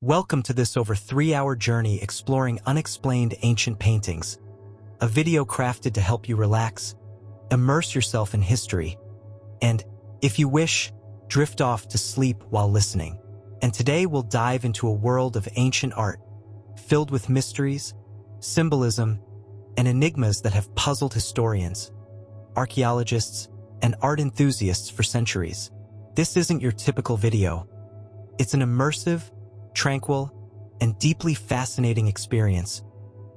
Welcome to this over 3-hour journey exploring unexplained ancient paintings, a video crafted to help you relax, immerse yourself in history, and, if you wish, drift off to sleep while listening. And today we'll dive into a world of ancient art, filled with mysteries, symbolism, and enigmas that have puzzled historians, archaeologists, and art enthusiasts for centuries. This isn't your typical video. It's an immersive, tranquil, and deeply fascinating experience,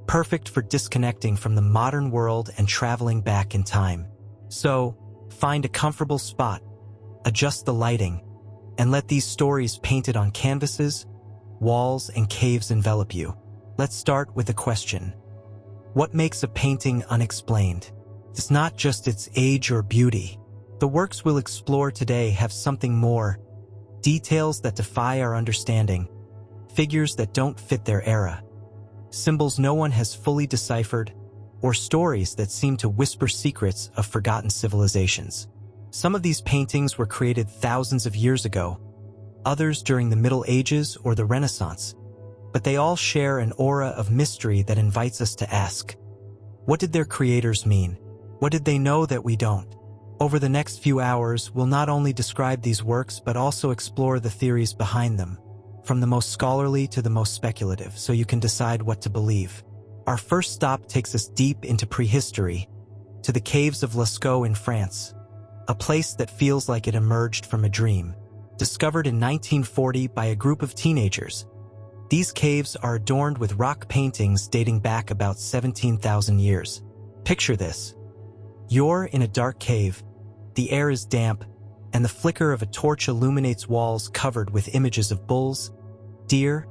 perfect for disconnecting from the modern world and traveling back in time. So, find a comfortable spot, adjust the lighting, and let these stories painted on canvases, walls, and caves envelop you. Let's start with a question. What makes a painting unexplained? It's not just its age or beauty. The works we'll explore today have something more, details that defy our understanding, figures that don't fit their era, symbols no one has fully deciphered, or stories that seem to whisper secrets of forgotten civilizations. Some of these paintings were created thousands of years ago, others during the Middle Ages or the Renaissance, but they all share an aura of mystery that invites us to ask, what did their creators mean? What did they know that we don't? Over the next few hours, we'll not only describe these works but also explore the theories behind them, from the most scholarly to the most speculative, so you can decide what to believe. Our first stop takes us deep into prehistory, to the caves of Lascaux in France, a place that feels like it emerged from a dream. Discovered in 1940 by a group of teenagers, these caves are adorned with rock paintings dating back about 17,000 years. Picture this. You're in a dark cave, the air is damp, and the flicker of a torch illuminates walls covered with images of bulls, deer,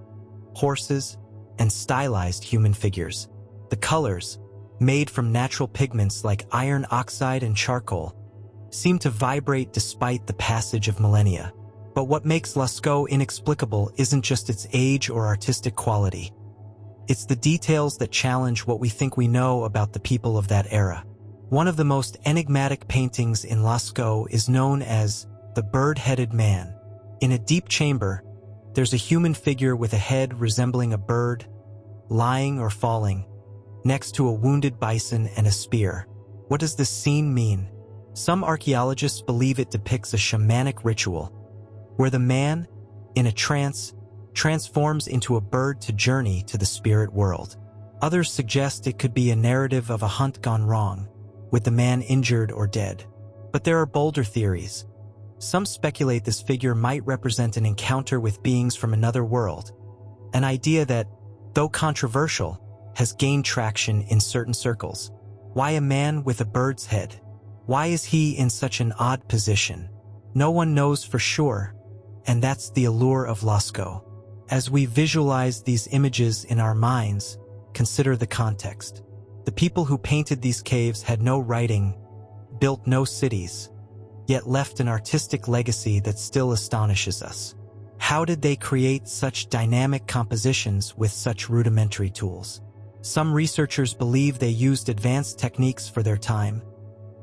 horses, and stylized human figures. The colors, made from natural pigments like iron oxide and charcoal, seem to vibrate despite the passage of millennia. But what makes Lascaux inexplicable isn't just its age or artistic quality. It's the details that challenge what we think we know about the people of that era. One of the most enigmatic paintings in Lascaux is known as the Bird-Headed Man. In a deep chamber, there's a human figure with a head resembling a bird, lying or falling, next to a wounded bison and a spear. What does this scene mean? Some archaeologists believe it depicts a shamanic ritual, where the man, in a trance, transforms into a bird to journey to the spirit world. Others suggest it could be a narrative of a hunt gone wrong, with the man injured or dead. But there are bolder theories. Some speculate this figure might represent an encounter with beings from another world, an idea that, though controversial, has gained traction in certain circles. Why a man with a bird's head? Why is he in such an odd position? No one knows for sure, and that's the allure of Lascaux. As we visualize these images in our minds, consider the context. The people who painted these caves had no writing, built no cities, yet left an artistic legacy that still astonishes us. How did they create such dynamic compositions with such rudimentary tools? Some researchers believe they used advanced techniques for their time,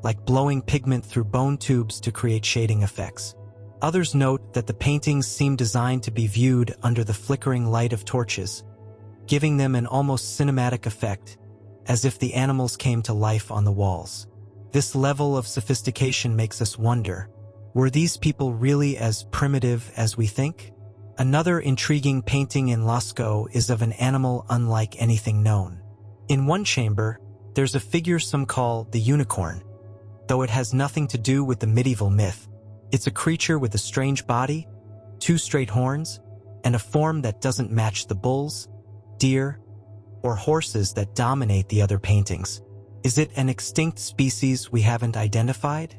like blowing pigment through bone tubes to create shading effects. Others note that the paintings seem designed to be viewed under the flickering light of torches, giving them an almost cinematic effect, as if the animals came to life on the walls. This level of sophistication makes us wonder, were these people really as primitive as we think? Another intriguing painting in Lascaux is of an animal unlike anything known. In one chamber, there's a figure some call the unicorn, though it has nothing to do with the medieval myth. It's a creature with a strange body, 2 straight horns, and a form that doesn't match the bulls, deer, or horses that dominate the other paintings. Is it an extinct species we haven't identified?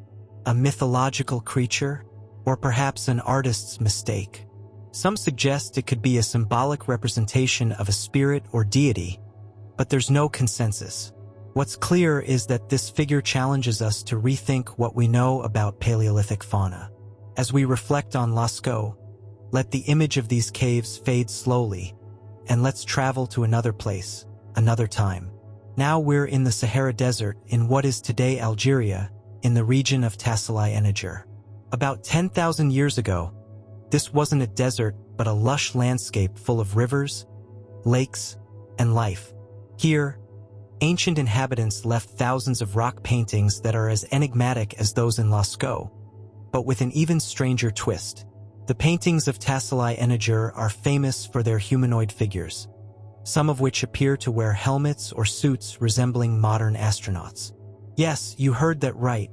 A mythological creature? Or perhaps an artist's mistake? Some suggest it could be a symbolic representation of a spirit or deity, but there's no consensus. What's clear is that this figure challenges us to rethink what we know about Paleolithic fauna. As we reflect on Lascaux, let the image of these caves fade slowly, and let's travel to another place, another time. Now we're in the Sahara Desert in what is today Algeria, in the region of Tassili and Niger. About 10,000 years ago, this wasn't a desert, but a lush landscape full of rivers, lakes, and life. Here, ancient inhabitants left thousands of rock paintings that are as enigmatic as those in Lascaux, but with an even stranger twist. The paintings of Tassili Eniger are famous for their humanoid figures, some of which appear to wear helmets or suits resembling modern astronauts. Yes, you heard that right.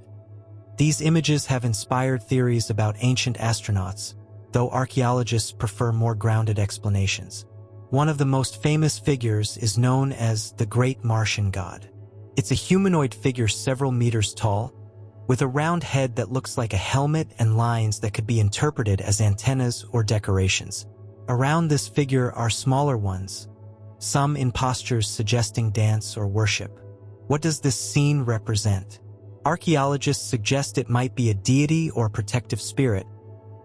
These images have inspired theories about ancient astronauts, though archaeologists prefer more grounded explanations. One of the most famous figures is known as the Great Martian God. It's a humanoid figure several meters tall, with a round head that looks like a helmet and lines that could be interpreted as antennas or decorations. Around this figure are smaller ones, some in postures suggesting dance or worship. What does this scene represent? Archaeologists suggest it might be a deity or protective spirit,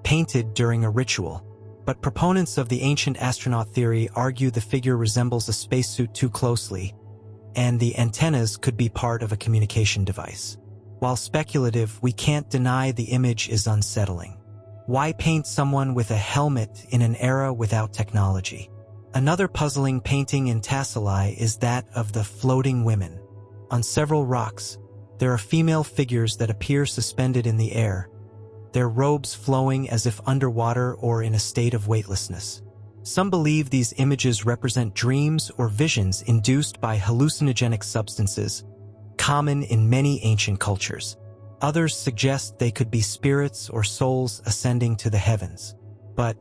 painted during a ritual. But proponents of the ancient astronaut theory argue the figure resembles a spacesuit too closely, and the antennas could be part of a communication device. While speculative, we can't deny the image is unsettling. Why paint someone with a helmet in an era without technology? Another puzzling painting in Tassili is that of the floating women. On several rocks, there are female figures that appear suspended in the air, their robes flowing as if underwater or in a state of weightlessness. Some believe these images represent dreams or visions induced by hallucinogenic substances, common in many ancient cultures. Others suggest they could be spirits or souls ascending to the heavens. But,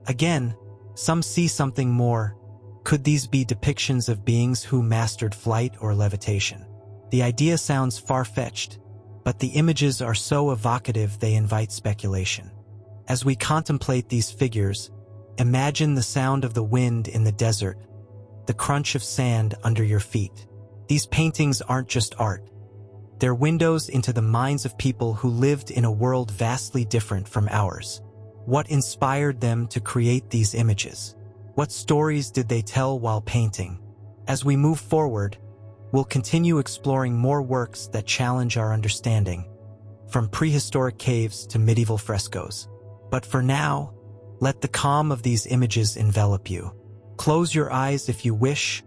again, some see something more. Could these be depictions of beings who mastered flight or levitation? The idea sounds far-fetched, but the images are so evocative they invite speculation. As we contemplate these figures, imagine the sound of the wind in the desert, the crunch of sand under your feet. These paintings aren't just art. They're windows into the minds of people who lived in a world vastly different from ours. What inspired them to create these images? What stories did they tell while painting? As we move forward, we'll continue exploring more works that challenge our understanding, from prehistoric caves to medieval frescoes. But for now, let the calm of these images envelop you. Close your eyes if you wish,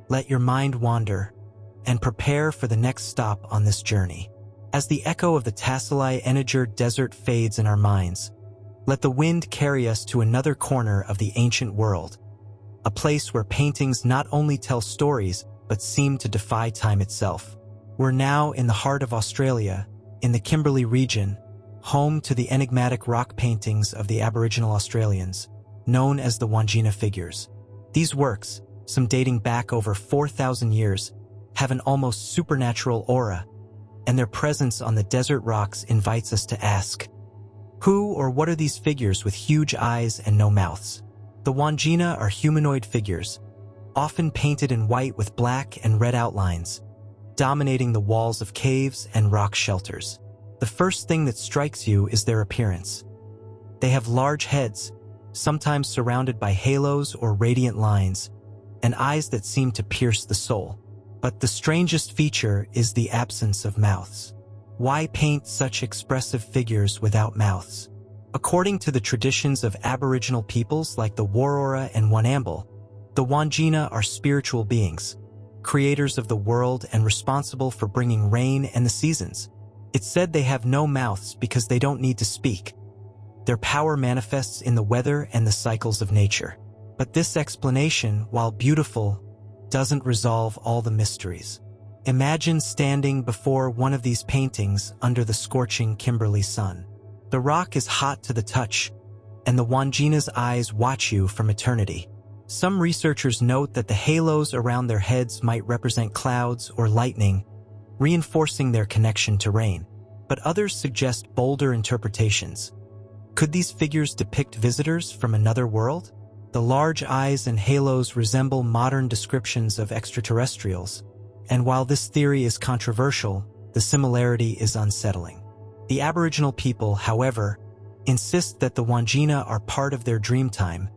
let your mind wander, and prepare for the next stop on this journey. As the echo of the Tassili Eniger desert fades in our minds, let the wind carry us to another corner of the ancient world, a place where paintings not only tell stories, but seem to defy time itself. We're now in the heart of Australia, in the Kimberley region, home to the enigmatic rock paintings of the Aboriginal Australians, known as the Wandjina figures. These works, some dating back over 4,000 years, have an almost supernatural aura, and their presence on the desert rocks invites us to ask, who or what are these figures with huge eyes and no mouths? The Wandjina are humanoid figures, often painted in white with black and red outlines, dominating the walls of caves and rock shelters. The first thing that strikes you is their appearance. They have large heads, sometimes surrounded by halos or radiant lines, and eyes that seem to pierce the soul. But the strangest feature is the absence of mouths. Why paint such expressive figures without mouths? According to the traditions of Aboriginal peoples like the Warora and Wanambal, the Wandjina are spiritual beings, creators of the world and responsible for bringing rain and the seasons. It's said they have no mouths because they don't need to speak. Their power manifests in the weather and the cycles of nature. But this explanation, while beautiful, doesn't resolve all the mysteries. Imagine standing before one of these paintings under the scorching Kimberley sun. The rock is hot to the touch, and the Wandjina's eyes watch you from eternity. Some researchers note that the halos around their heads might represent clouds or lightning, reinforcing their connection to rain. But others suggest bolder interpretations. Could these figures depict visitors from another world? The large eyes and halos resemble modern descriptions of extraterrestrials, and while this theory is controversial, the similarity is unsettling. The Aboriginal people, however, insist that the Wandjina are part of their dream time,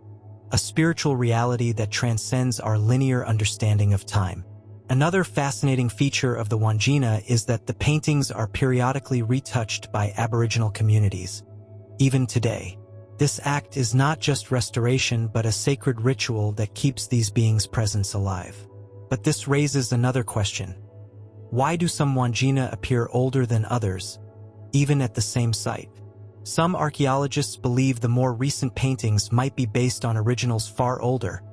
a spiritual reality that transcends our linear understanding of time. Another fascinating feature of the Wandjina is that the paintings are periodically retouched by Aboriginal communities. Even today, This act is not just restoration but a sacred ritual that keeps these beings' presence alive. But this raises another question. Why do some wandjina appear older than others, even at the same site? Some archaeologists believe the more recent paintings might be based on originals far older,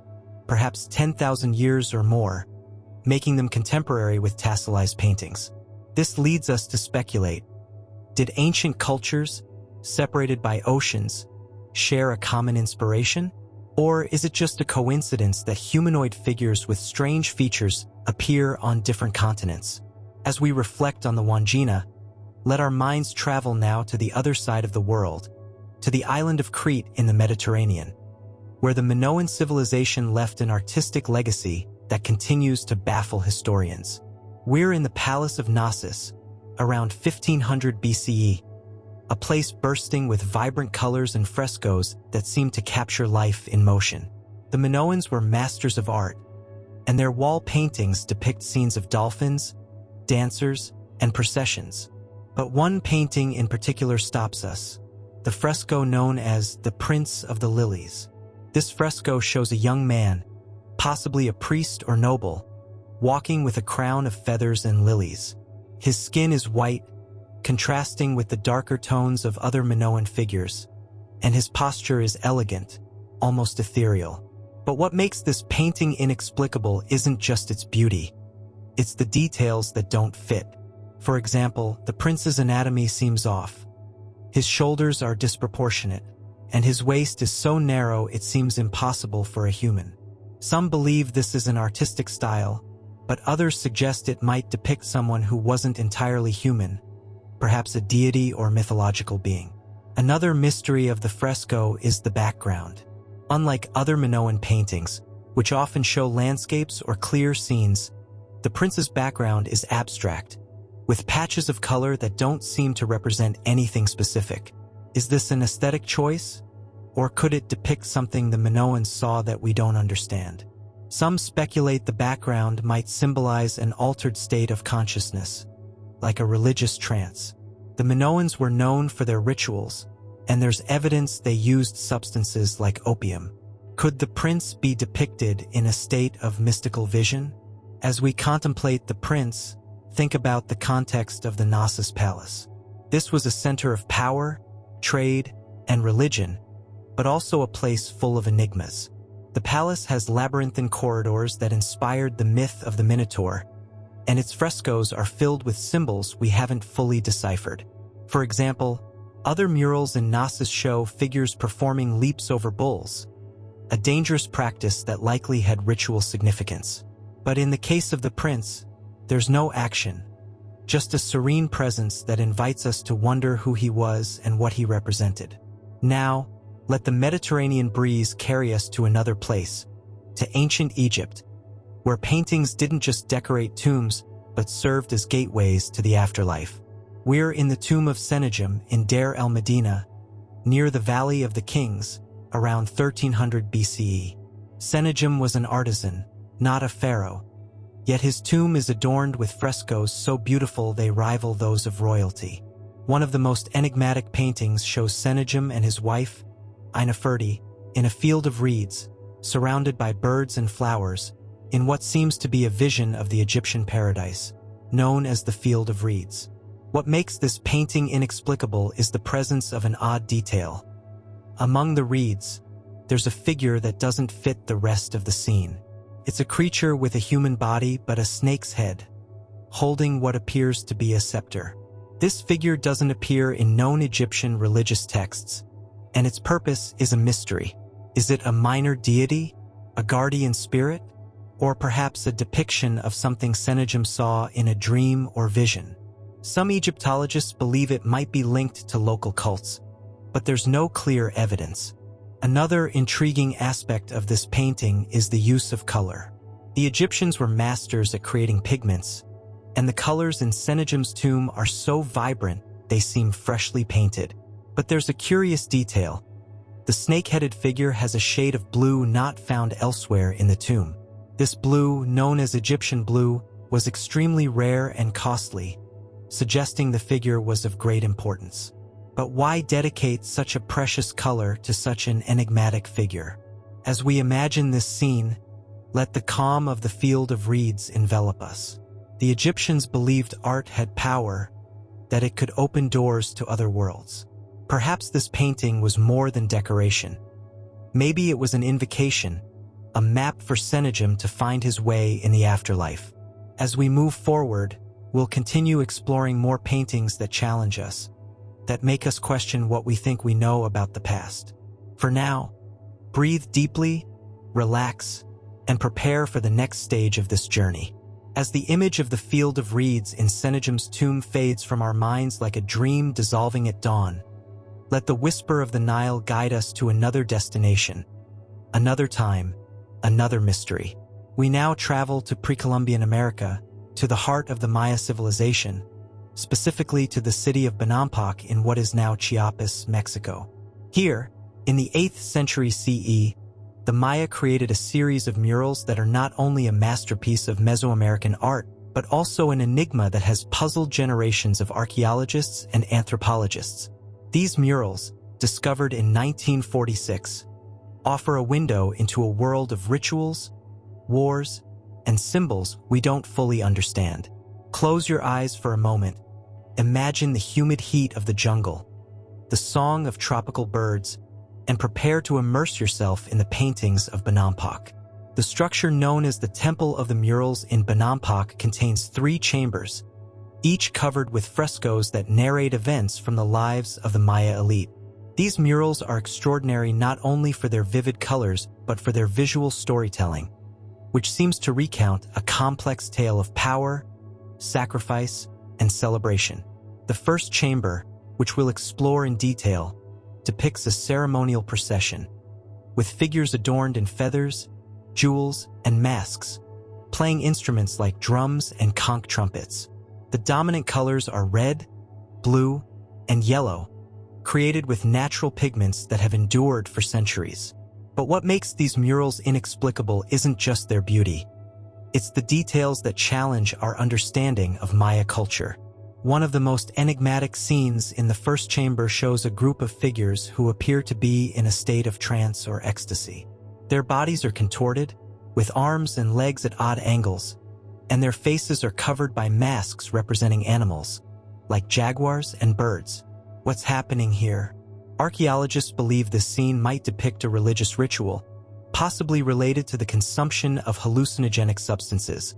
perhaps 10,000 years or more, making them contemporary with tasselized paintings. This leads us to speculate. Did ancient cultures, separated by oceans, share a common inspiration? Or is it just a coincidence that humanoid figures with strange features appear on different continents? As we reflect on the wandjina, let our minds travel now to the other side of the world, to the island of Crete in the Mediterranean, where the Minoan civilization left an artistic legacy that continues to baffle historians. We're in the Palace of Knossos, around 1500 BCE, a place bursting with vibrant colors and frescoes that seem to capture life in motion. The Minoans were masters of art, and their wall paintings depict scenes of dolphins, dancers, and processions. But one painting in particular stops us, the fresco known as the Prince of the Lilies. This fresco shows a young man, possibly a priest or noble, walking with a crown of feathers and lilies. His skin is white, contrasting with the darker tones of other Minoan figures, and his posture is elegant, almost ethereal. But what makes this painting inexplicable isn't just its beauty, it's the details that don't fit. For example, the prince's anatomy seems off. His shoulders are disproportionate, and his waist is so narrow it seems impossible for a human. Some believe this is an artistic style, but others suggest it might depict someone who wasn't entirely human, perhaps a deity or mythological being. Another mystery of the fresco is the background. Unlike other Minoan paintings, which often show landscapes or clear scenes, the prince's background is abstract, with patches of color that don't seem to represent anything specific. Is this an aesthetic choice? Or could it depict something the Minoans saw that we don't understand? Some speculate the background might symbolize an altered state of consciousness, like a religious trance. The Minoans were known for their rituals, and there's evidence they used substances like opium. Could the prince be depicted in a state of mystical vision? As we contemplate the prince, think about the context of the Knossos Palace. This was a center of power, trade, and religion, but also a place full of enigmas. The palace has labyrinthine corridors that inspired the myth of the Minotaur, and its frescoes are filled with symbols we haven't fully deciphered. For example, other murals in Knossos show figures performing leaps over bulls, a dangerous practice that likely had ritual significance. But in the case of the prince, there's no action, just a serene presence that invites us to wonder who he was and what he represented. Now, let the Mediterranean breeze carry us to another place, to ancient Egypt, where paintings didn't just decorate tombs, but served as gateways to the afterlife. We're in the tomb of Sennacherib in Deir el-Medina, near the Valley of the Kings, around 1300 BCE. Sennacherib was an artisan, not a pharaoh, yet his tomb is adorned with frescoes so beautiful they rival those of royalty. One of the most enigmatic paintings shows Sennacherib and his wife, Nefertiti, in a field of reeds, surrounded by birds and flowers, in what seems to be a vision of the Egyptian paradise, known as the Field of Reeds. What makes this painting inexplicable is the presence of an odd detail. Among the reeds, there's a figure that doesn't fit the rest of the scene. It's a creature with a human body but a snake's head, holding what appears to be a scepter. This figure doesn't appear in known Egyptian religious texts, and its purpose is a mystery. Is it a minor deity, a guardian spirit, or perhaps a depiction of something Sennacherib saw in a dream or vision? Some Egyptologists believe it might be linked to local cults, but there's no clear evidence. Another intriguing aspect of this painting is the use of color. The Egyptians were masters at creating pigments, and the colors in Sennacherib's tomb are so vibrant they seem freshly painted. But there's a curious detail. The snake-headed figure has a shade of blue not found elsewhere in the tomb. This blue, known as Egyptian blue, was extremely rare and costly, suggesting the figure was of great importance. But why dedicate such a precious color to such an enigmatic figure? As we imagine this scene, let the calm of the field of reeds envelop us. The Egyptians believed art had power, that it could open doors to other worlds. Perhaps this painting was more than decoration. Maybe it was an invocation, a map for Sennacherib to find his way in the afterlife. As we move forward, we'll continue exploring more paintings that challenge us, that make us question what we think we know about the past. For now, breathe deeply, relax, and prepare for the next stage of this journey. As the image of the field of reeds in Sennacherib's tomb fades from our minds like a dream dissolving at dawn, let the whisper of the Nile guide us to another destination, another time, another mystery. We now travel to pre-Columbian America, to the heart of the Maya civilization, specifically to the city of Bonampak in what is now Chiapas, Mexico. Here, in the 8th century CE, the Maya created a series of murals that are not only a masterpiece of Mesoamerican art, but also an enigma that has puzzled generations of archaeologists and anthropologists. These murals, discovered in 1946, offer a window into a world of rituals, wars, and symbols we don't fully understand. Close your eyes for a moment. Imagine the humid heat of the jungle, the song of tropical birds, and prepare to immerse yourself in the paintings of Bonampak. The structure known as the Temple of the Murals in Bonampak contains 3 chambers, each covered with frescoes that narrate events from the lives of the Maya elite. These murals are extraordinary not only for their vivid colors, but for their visual storytelling, which seems to recount a complex tale of power, sacrifice, and celebration. The first chamber, which we'll explore in detail, depicts a ceremonial procession, with figures adorned in feathers, jewels, and masks, playing instruments like drums and conch trumpets. The dominant colors are red, blue, and yellow, created with natural pigments that have endured for centuries. But what makes these murals inexplicable isn't just their beauty. It's the details that challenge our understanding of Maya culture. One of the most enigmatic scenes in the first chamber shows a group of figures who appear to be in a state of trance or ecstasy. Their bodies are contorted, with arms and legs at odd angles, and their faces are covered by masks representing animals, like jaguars and birds. What's happening here? Archaeologists believe this scene might depict a religious ritual, possibly related to the consumption of hallucinogenic substances,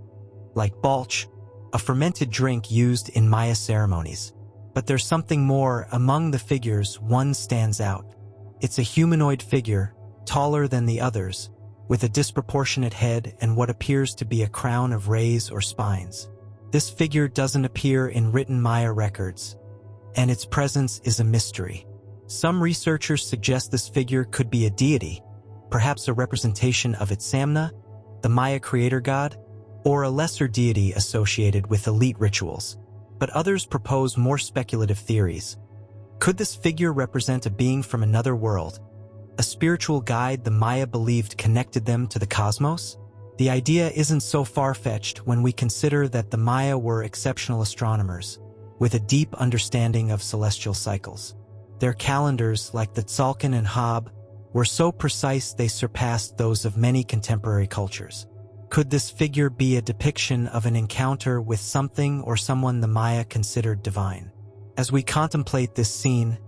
like balch, a fermented drink used in Maya ceremonies. But there's something more. Among the figures, one stands out. It's a humanoid figure, taller than the others, with a disproportionate head and what appears to be a crown of rays or spines. This figure doesn't appear in written Maya records, and its presence is a mystery. Some researchers suggest this figure could be a deity, perhaps a representation of Itzamna, the Maya creator god, or a lesser deity associated with elite rituals. But others propose more speculative theories. Could this figure represent a being from another world, a spiritual guide the Maya believed connected them to the cosmos? The idea isn't so far-fetched when we consider that the Maya were exceptional astronomers, with a deep understanding of celestial cycles. Their calendars, like the Tzolk'in and Hab, were so precise they surpassed those of many contemporary cultures. Could this figure be a depiction of an encounter with something or someone the Maya considered divine? As we contemplate this scene,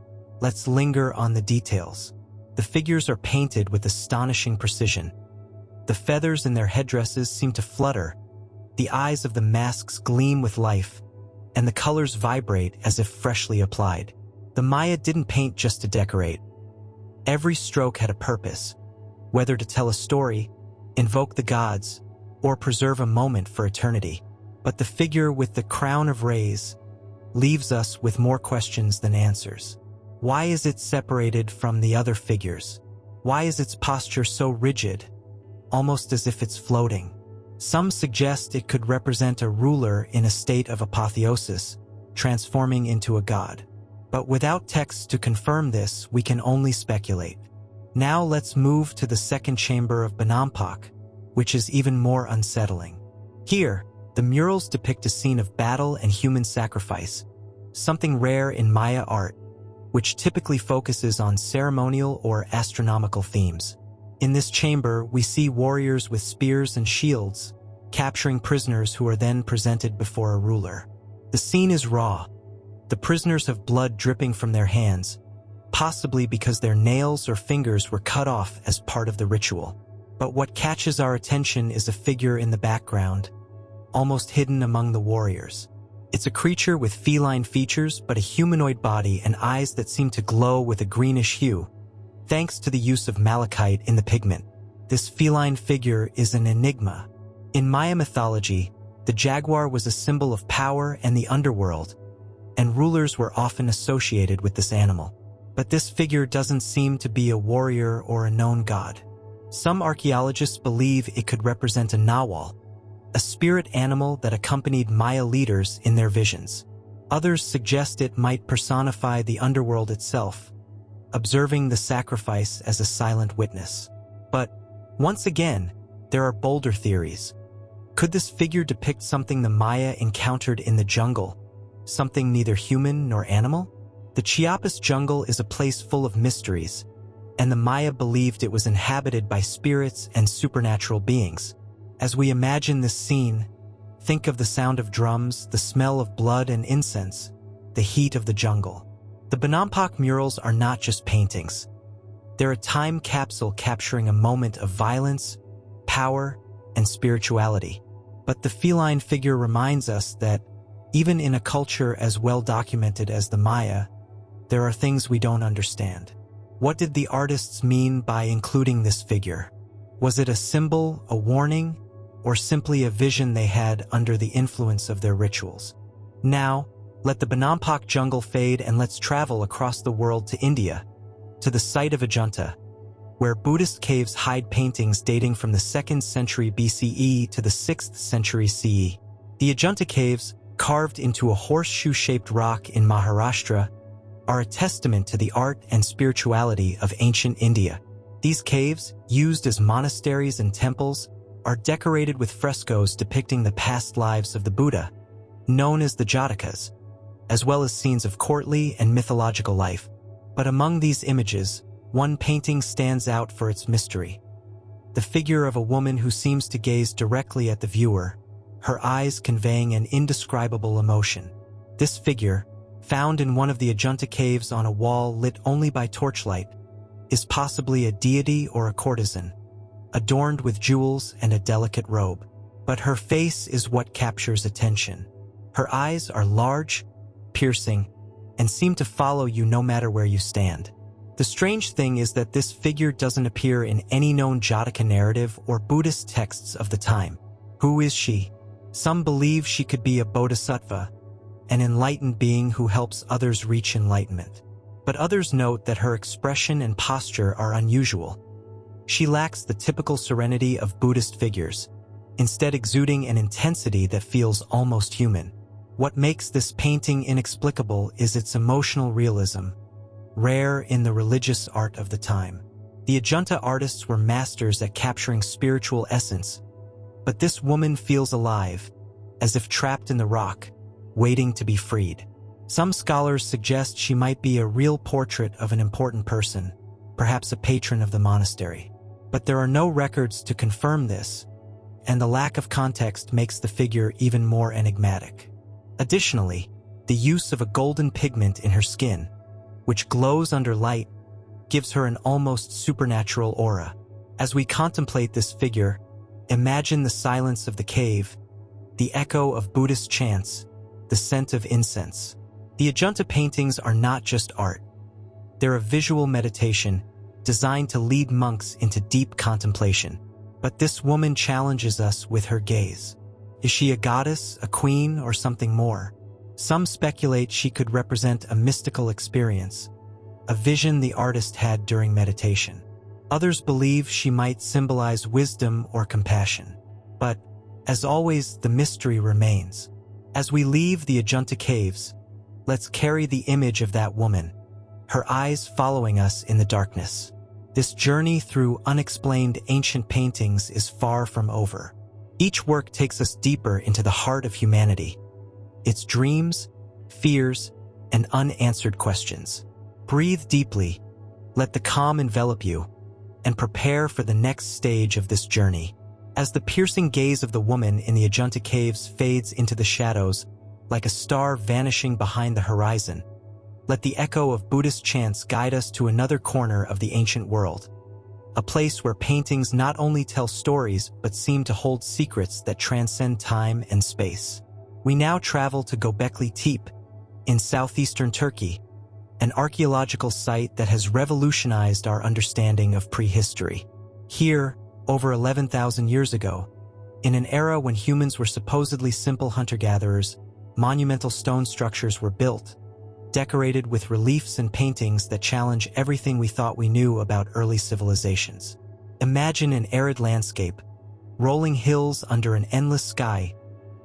let's linger on the details. The figures are painted with astonishing precision. The feathers in their headdresses seem to flutter, the eyes of the masks gleam with life, and the colors vibrate as if freshly applied. The Maya didn't paint just to decorate. Every stroke had a purpose, whether to tell a story, invoke the gods, or preserve a moment for eternity. But the figure with the crown of rays leaves us with more questions than answers. Why is it separated from the other figures? Why is its posture so rigid, almost as if it's floating? Some suggest it could represent a ruler in a state of apotheosis, transforming into a god. But without texts to confirm this, we can only speculate. Now let's move to the second chamber of Bonampak, which is even more unsettling. Here, the murals depict a scene of battle and human sacrifice, something rare in Maya art. which typically focuses on ceremonial or astronomical themes. In this chamber, we see warriors with spears and shields, capturing prisoners who are then presented before a ruler. The scene is raw. The prisoners have blood dripping from their hands, possibly because their nails or fingers were cut off as part of the ritual. But what catches our attention is a figure in the background, almost hidden among the warriors. It's a creature with feline features but a humanoid body and eyes that seem to glow with a greenish hue, thanks to the use of malachite in the pigment. This feline figure is an enigma. In Maya mythology, the jaguar was a symbol of power and the underworld, and rulers were often associated with this animal. But this figure doesn't seem to be a warrior or a known god. Some archaeologists believe it could represent a nawal, a spirit animal that accompanied Maya leaders in their visions. Others suggest it might personify the underworld itself, observing the sacrifice as a silent witness. But, once again, there are bolder theories. Could this figure depict something the Maya encountered in the jungle, something neither human nor animal? The Chiapas jungle is a place full of mysteries, and the Maya believed it was inhabited by spirits and supernatural beings. As we imagine this scene, think of the sound of drums, the smell of blood and incense, the heat of the jungle. The Bonampak murals are not just paintings. They're a time capsule capturing a moment of violence, power, and spirituality. But the feline figure reminds us that, even in a culture as well documented as the Maya, there are things we don't understand. What did the artists mean by including this figure? Was it a symbol, a warning, or simply a vision they had under the influence of their rituals? Now, let the Bonampak jungle fade and let's travel across the world to India, to the site of Ajanta, where Buddhist caves hide paintings dating from the 2nd century BCE to the 6th century CE. The Ajanta caves, carved into a horseshoe-shaped rock in Maharashtra, are a testament to the art and spirituality of ancient India. These caves, used as monasteries and temples, are decorated with frescoes depicting the past lives of the Buddha, known as the Jatakas, as well as scenes of courtly and mythological life. But among these images, one painting stands out for its mystery. The figure of a woman who seems to gaze directly at the viewer, her eyes conveying an indescribable emotion. This figure, found in one of the Ajanta caves on a wall lit only by torchlight, is possibly a deity or a courtesan, adorned with jewels and a delicate robe. But her face is what captures attention. Her eyes are large, piercing, and seem to follow you no matter where you stand. The strange thing is that this figure doesn't appear in any known Jataka narrative or Buddhist texts of the time. Who is she? Some believe she could be a bodhisattva, an enlightened being who helps others reach enlightenment. But others note that her expression and posture are unusual. She lacks the typical serenity of Buddhist figures, instead exuding an intensity that feels almost human. What makes this painting inexplicable is its emotional realism, rare in the religious art of the time. The Ajanta artists were masters at capturing spiritual essence, but this woman feels alive, as if trapped in the rock, waiting to be freed. Some scholars suggest she might be a real portrait of an important person, perhaps a patron of the monastery. But there are no records to confirm this, and the lack of context makes the figure even more enigmatic. Additionally, the use of a golden pigment in her skin, which glows under light, gives her an almost supernatural aura. As we contemplate this figure, imagine the silence of the cave, the echo of Buddhist chants, the scent of incense. The Ajanta paintings are not just art. They're a visual meditation designed to lead monks into deep contemplation. But this woman challenges us with her gaze. Is she a goddess, a queen, or something more? Some speculate she could represent a mystical experience, a vision the artist had during meditation. Others believe she might symbolize wisdom or compassion. But, as always, the mystery remains. As we leave the Ajanta caves, let's carry the image of that woman, her eyes following us in the darkness. This journey through unexplained ancient paintings is far from over. Each work takes us deeper into the heart of humanity, its dreams, fears, and unanswered questions. Breathe deeply, let the calm envelop you, and prepare for the next stage of this journey. As the piercing gaze of the woman in the Ajanta caves fades into the shadows, like a star vanishing behind the horizon, let the echo of Buddhist chants guide us to another corner of the ancient world, a place where paintings not only tell stories but seem to hold secrets that transcend time and space. We now travel to Göbekli Tepe, in southeastern Turkey, an archaeological site that has revolutionized our understanding of prehistory. Here, over 11,000 years ago, in an era when humans were supposedly simple hunter-gatherers, monumental stone structures were built, decorated with reliefs and paintings that challenge everything we thought we knew about early civilizations. Imagine an arid landscape, rolling hills under an endless sky,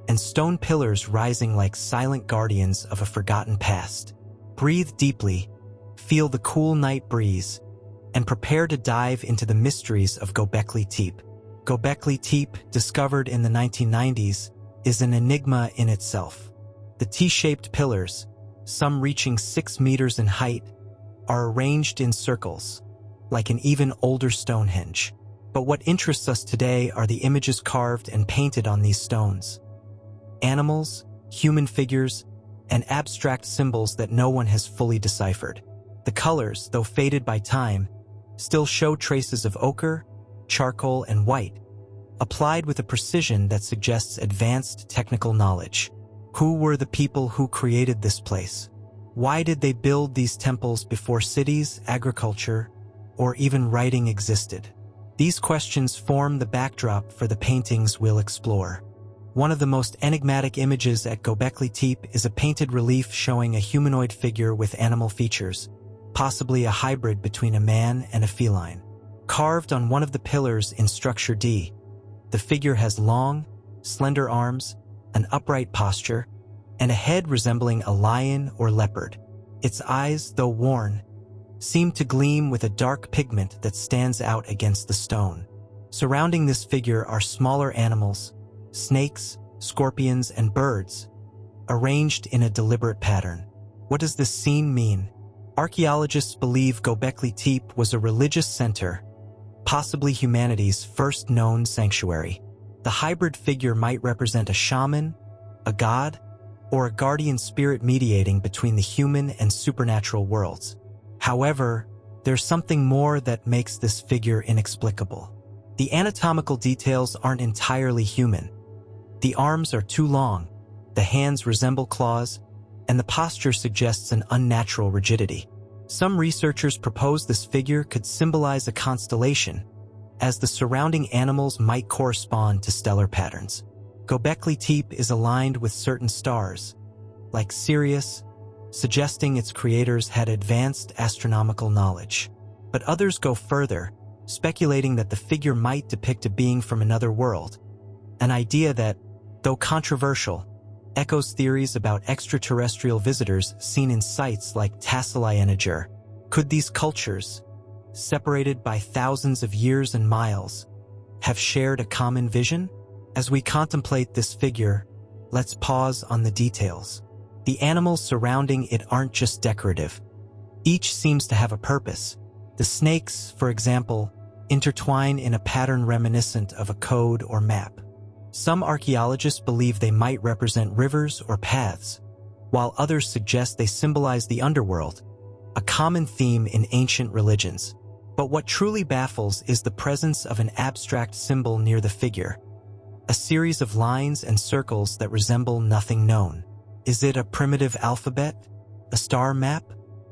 and stone pillars rising like silent guardians of a forgotten past. Breathe deeply, feel the cool night breeze, and prepare to dive into the mysteries of Göbekli Tepe. Göbekli Tepe, discovered in the 1990s, is an enigma in itself. The T-shaped pillars, some reaching 6 meters in height, are arranged in circles, like an even older Stonehenge. But what interests us today are the images carved and painted on these stones. Animals, human figures, and abstract symbols that no one has fully deciphered. The colors, though faded by time, still show traces of ochre, charcoal, and white, applied with a precision that suggests advanced technical knowledge. Who were the people who created this place? Why did they build these temples before cities, agriculture, or even writing existed? These questions form the backdrop for the paintings we'll explore. One of the most enigmatic images at Göbekli Tepe is a painted relief showing a humanoid figure with animal features, possibly a hybrid between a man and a feline. Carved on one of the pillars in structure D, the figure has long, slender arms, an upright posture, and a head resembling a lion or leopard. Its eyes, though worn, seem to gleam with a dark pigment that stands out against the stone. Surrounding this figure are smaller animals, snakes, scorpions, and birds, arranged in a deliberate pattern. What does this scene mean? Archaeologists believe Göbekli Tepe was a religious center, possibly humanity's first known sanctuary. The hybrid figure might represent a shaman, a god, or a guardian spirit mediating between the human and supernatural worlds. However, there's something more that makes this figure inexplicable. The anatomical details aren't entirely human. The arms are too long, the hands resemble claws, and the posture suggests an unnatural rigidity. Some researchers propose this figure could symbolize a constellation, as the surrounding animals might correspond to stellar patterns. Göbekli Tepe is aligned with certain stars, like Sirius, suggesting its creators had advanced astronomical knowledge. But others go further, speculating that the figure might depict a being from another world, an idea that, though controversial, echoes theories about extraterrestrial visitors seen in sites like Tassili. Could these cultures, separated by thousands of years and miles, have shared a common vision? As we contemplate this figure, let's pause on the details. The animals surrounding it aren't just decorative. Each seems to have a purpose. The snakes, for example, intertwine in a pattern reminiscent of a code or map. Some archaeologists believe they might represent rivers or paths, while others suggest they symbolize the underworld, a common theme in ancient religions. But what truly baffles is the presence of an abstract symbol near the figure, a series of lines and circles that resemble nothing known. Is it a primitive alphabet, a star map,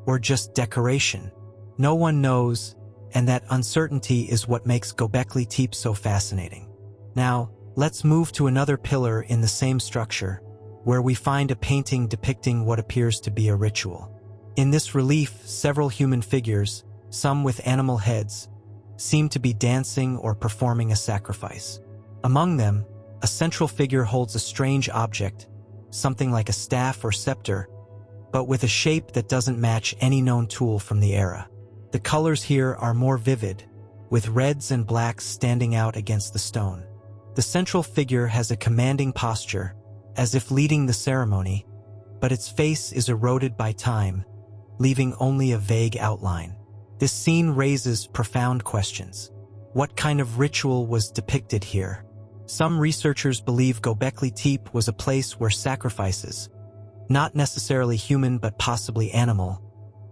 or just decoration? No one knows, and that uncertainty is what makes Göbekli Tepe so fascinating. Now, let's move to another pillar in the same structure, where we find a painting depicting what appears to be a ritual. In this relief, several human figures, some with animal heads, seem to be dancing or performing a sacrifice. Among them, a central figure holds a strange object, something like a staff or scepter, but with a shape that doesn't match any known tool from the era. The colors here are more vivid, with reds and blacks standing out against the stone. The central figure has a commanding posture, as if leading the ceremony, but its face is eroded by time, leaving only a vague outline. This scene raises profound questions. What kind of ritual was depicted here? Some researchers believe Göbekli Tepe was a place where sacrifices, not necessarily human but possibly animal,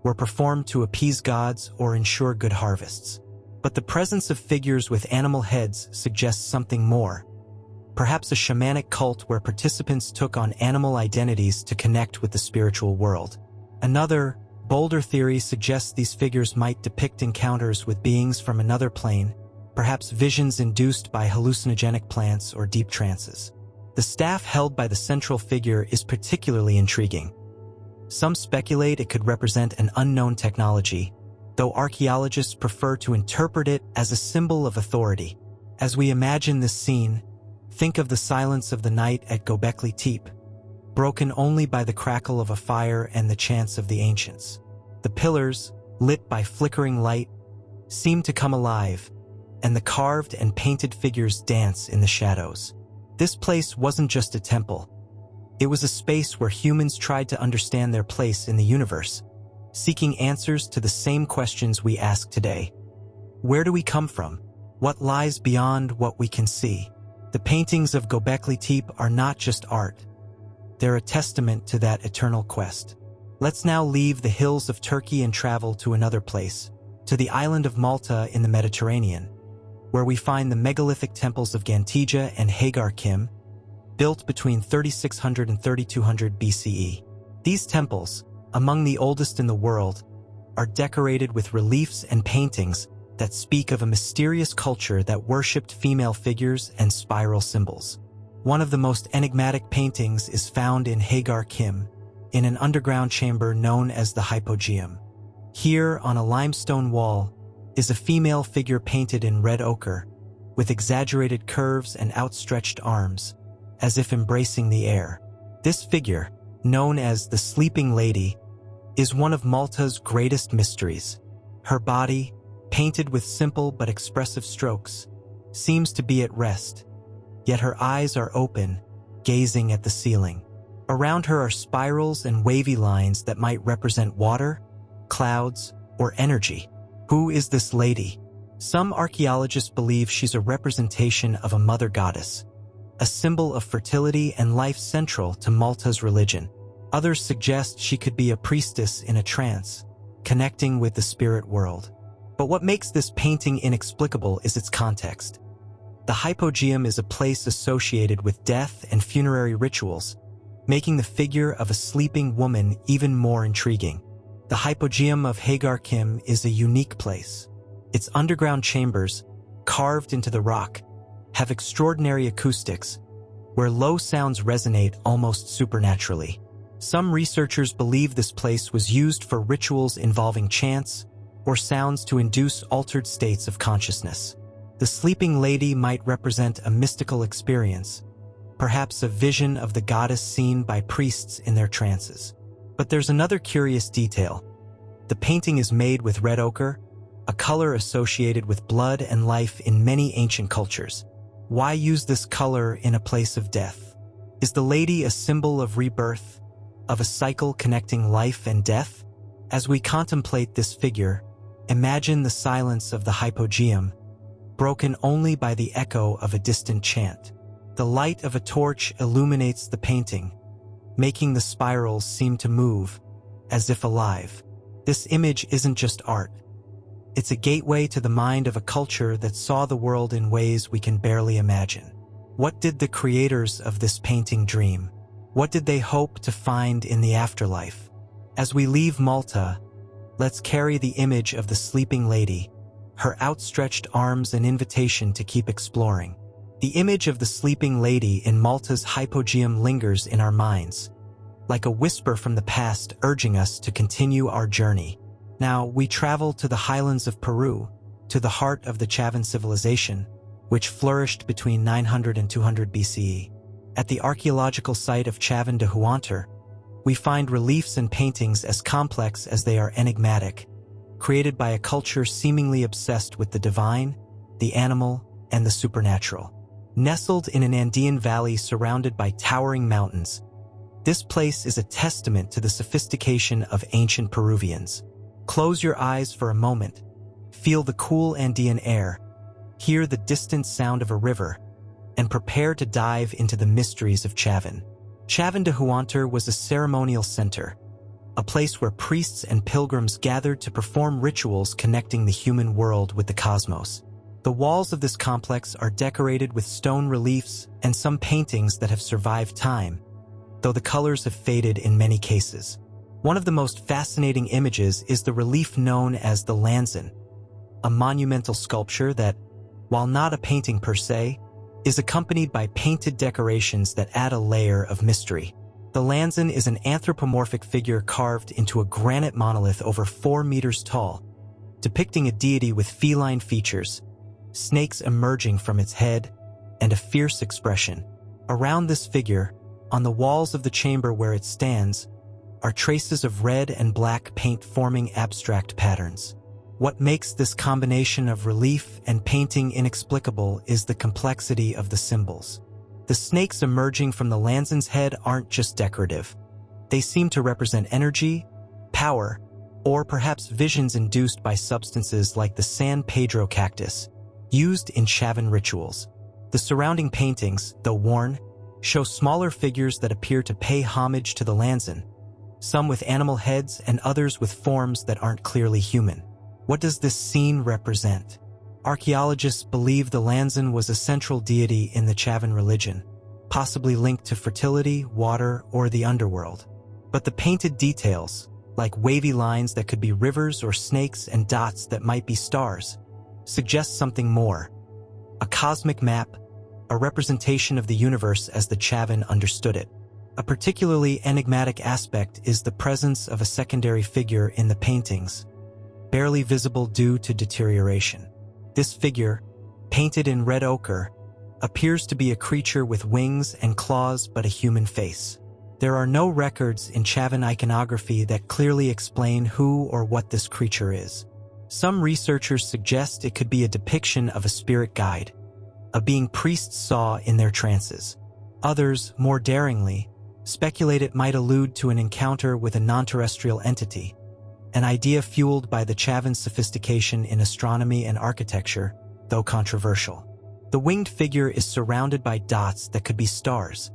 were performed to appease gods or ensure good harvests. But the presence of figures with animal heads suggests something more. Perhaps a shamanic cult where participants took on animal identities to connect with the spiritual world. Another, bolder theory suggests these figures might depict encounters with beings from another plane, perhaps visions induced by hallucinogenic plants or deep trances. The staff held by the central figure is particularly intriguing. Some speculate it could represent an unknown technology, though archaeologists prefer to interpret it as a symbol of authority. As we imagine this scene, think of the silence of the night at Göbekli Tepe, broken only by the crackle of a fire and the chants of the ancients. The pillars, lit by flickering light, seem to come alive, and the carved and painted figures dance in the shadows. This place wasn't just a temple. It was a space where humans tried to understand their place in the universe, seeking answers to the same questions we ask today. Where do we come from? What lies beyond what we can see? The paintings of Göbekli Tepe are not just art. They're a testament to that eternal quest. Let's now leave the hills of Turkey and travel to another place, to the island of Malta in the Mediterranean, where we find the megalithic temples of Gantija and Hagar Kim, built between 3600 and 3200 BCE. These temples, among the oldest in the world, are decorated with reliefs and paintings that speak of a mysterious culture that worshipped female figures and spiral symbols. One of the most enigmatic paintings is found in Hagar Kim, in an underground chamber known as the Hypogeum. Here, on a limestone wall, is a female figure painted in red ochre, with exaggerated curves and outstretched arms, as if embracing the air. This figure, known as the Sleeping Lady, is one of Malta's greatest mysteries. Her body, painted with simple but expressive strokes, seems to be at rest, yet her eyes are open, gazing at the ceiling. Around her are spirals and wavy lines that might represent water, clouds, or energy. Who is this lady? Some archaeologists believe she's a representation of a mother goddess, a symbol of fertility and life central to Malta's religion. Others suggest she could be a priestess in a trance, connecting with the spirit world. But what makes this painting inexplicable is its context. The Hypogeum is a place associated with death and funerary rituals, making the figure of a sleeping woman even more intriguing. The Hypogeum of Hagar Kim is a unique place. Its underground chambers, carved into the rock, have extraordinary acoustics, where low sounds resonate almost supernaturally. Some researchers believe this place was used for rituals involving chants or sounds to induce altered states of consciousness. The Sleeping Lady might represent a mystical experience, perhaps a vision of the goddess seen by priests in their trances. But there's another curious detail. The painting is made with red ochre, a color associated with blood and life in many ancient cultures. Why use this color in a place of death? Is the lady a symbol of rebirth, of a cycle connecting life and death? As we contemplate this figure, imagine the silence of the Hypogeum, broken only by the echo of a distant chant. The light of a torch illuminates the painting, making the spirals seem to move, as if alive. This image isn't just art. It's a gateway to the mind of a culture that saw the world in ways we can barely imagine. What did the creators of this painting dream? What did they hope to find in the afterlife? As we leave Malta, let's carry the image of the Sleeping Lady, her outstretched arms an invitation to keep exploring. The image of the Sleeping Lady in Malta's Hypogeum lingers in our minds, like a whisper from the past urging us to continue our journey. Now, we travel to the highlands of Peru, to the heart of the Chavan civilization, which flourished between 900 and 200 BCE. At the archaeological site of Chavan de Huantar, we find reliefs and paintings as complex as they are enigmatic, created by a culture seemingly obsessed with the divine, the animal, and the supernatural. Nestled in an Andean valley surrounded by towering mountains, This place is a testament to the sophistication of ancient Peruvians. Close your eyes for a moment, feel the cool Andean air, hear the distant sound of a river, and prepare to dive into the mysteries of Chavín. Chavín de Huántar was a ceremonial center, a place where priests and pilgrims gathered to perform rituals connecting the human world with the cosmos. The walls of this complex are decorated with stone reliefs and some paintings that have survived time, though the colors have faded in many cases. One of the most fascinating images is the relief known as the Lanzan, a monumental sculpture that, while not a painting per se, is accompanied by painted decorations that add a layer of mystery. The Lanzan is an anthropomorphic figure carved into a granite monolith over 4 meters tall, depicting a deity with feline features, snakes emerging from its head, and a fierce expression. Around this figure, on the walls of the chamber where it stands, are traces of red and black paint forming abstract patterns. What makes this combination of relief and painting inexplicable is the complexity of the symbols. The snakes emerging from the Lanzan's head aren't just decorative. They seem to represent energy, power, or perhaps visions induced by substances like the San Pedro cactus, used in Chavín rituals. The surrounding paintings, though worn, show smaller figures that appear to pay homage to the Lanzan, some with animal heads and others with forms that aren't clearly human. What does this scene represent? Archaeologists believe the Lanzan was a central deity in the Chavín religion, possibly linked to fertility, water, or the underworld. But the painted details, like wavy lines that could be rivers or snakes and dots that might be stars, suggest something more. A cosmic map, a representation of the universe as the Chavín understood it. A particularly enigmatic aspect is the presence of a secondary figure in the paintings, barely visible due to deterioration. This figure, painted in red ochre, appears to be a creature with wings and claws but a human face. There are no records in Chavín iconography that clearly explain who or what this creature is. Some researchers suggest it could be a depiction of a spirit guide, a being priests saw in their trances. Others, more daringly, speculate it might allude to an encounter with a non-terrestrial entity, an idea fueled by the Chavin's sophistication in astronomy and architecture, though controversial. The winged figure is surrounded by dots that could be stars,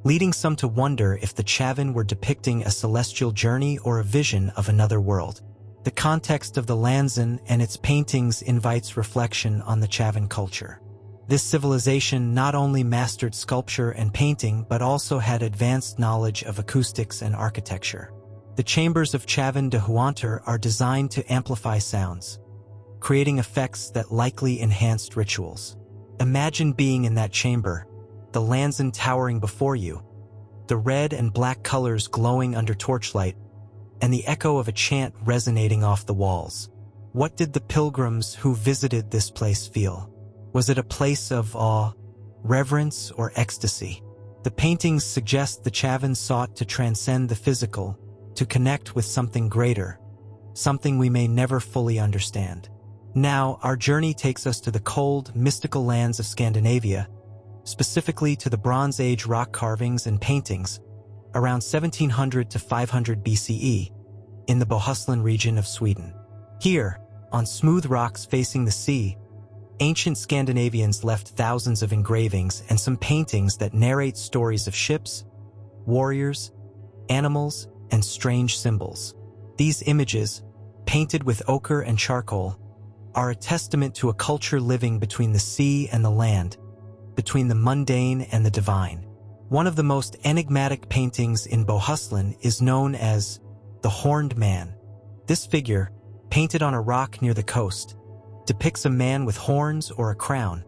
leading some to wonder if the Chavin were depicting a celestial journey or a vision of another world. The context of the Lanzan and its paintings invites reflection on the Chavin culture. This civilization not only mastered sculpture and painting but also had advanced knowledge of acoustics and architecture. The chambers of Chavín de Huántar are designed to amplify sounds, creating effects that likely enhanced rituals. Imagine being in that chamber, the Lanzan towering before you, the red and black colors glowing under torchlight, and the echo of a chant resonating off the walls. What did the pilgrims who visited this place feel? Was it a place of awe, reverence, or ecstasy? The paintings suggest the Chavin sought to transcend the physical, to connect with something greater, something we may never fully understand. Now, our journey takes us to the cold, mystical lands of Scandinavia, specifically to the Bronze Age rock carvings and paintings around 1700 to 500 BCE in the Bohuslän region of Sweden. Here, on smooth rocks facing the sea, ancient Scandinavians left thousands of engravings and some paintings that narrate stories of ships, warriors, animals, and strange symbols. These images, painted with ochre and charcoal, are a testament to a culture living between the sea and the land, between the mundane and the divine. One of the most enigmatic paintings in Bohuslän is known as the Horned Man. This figure, painted on a rock near the coast, depicts a man with horns or a crown,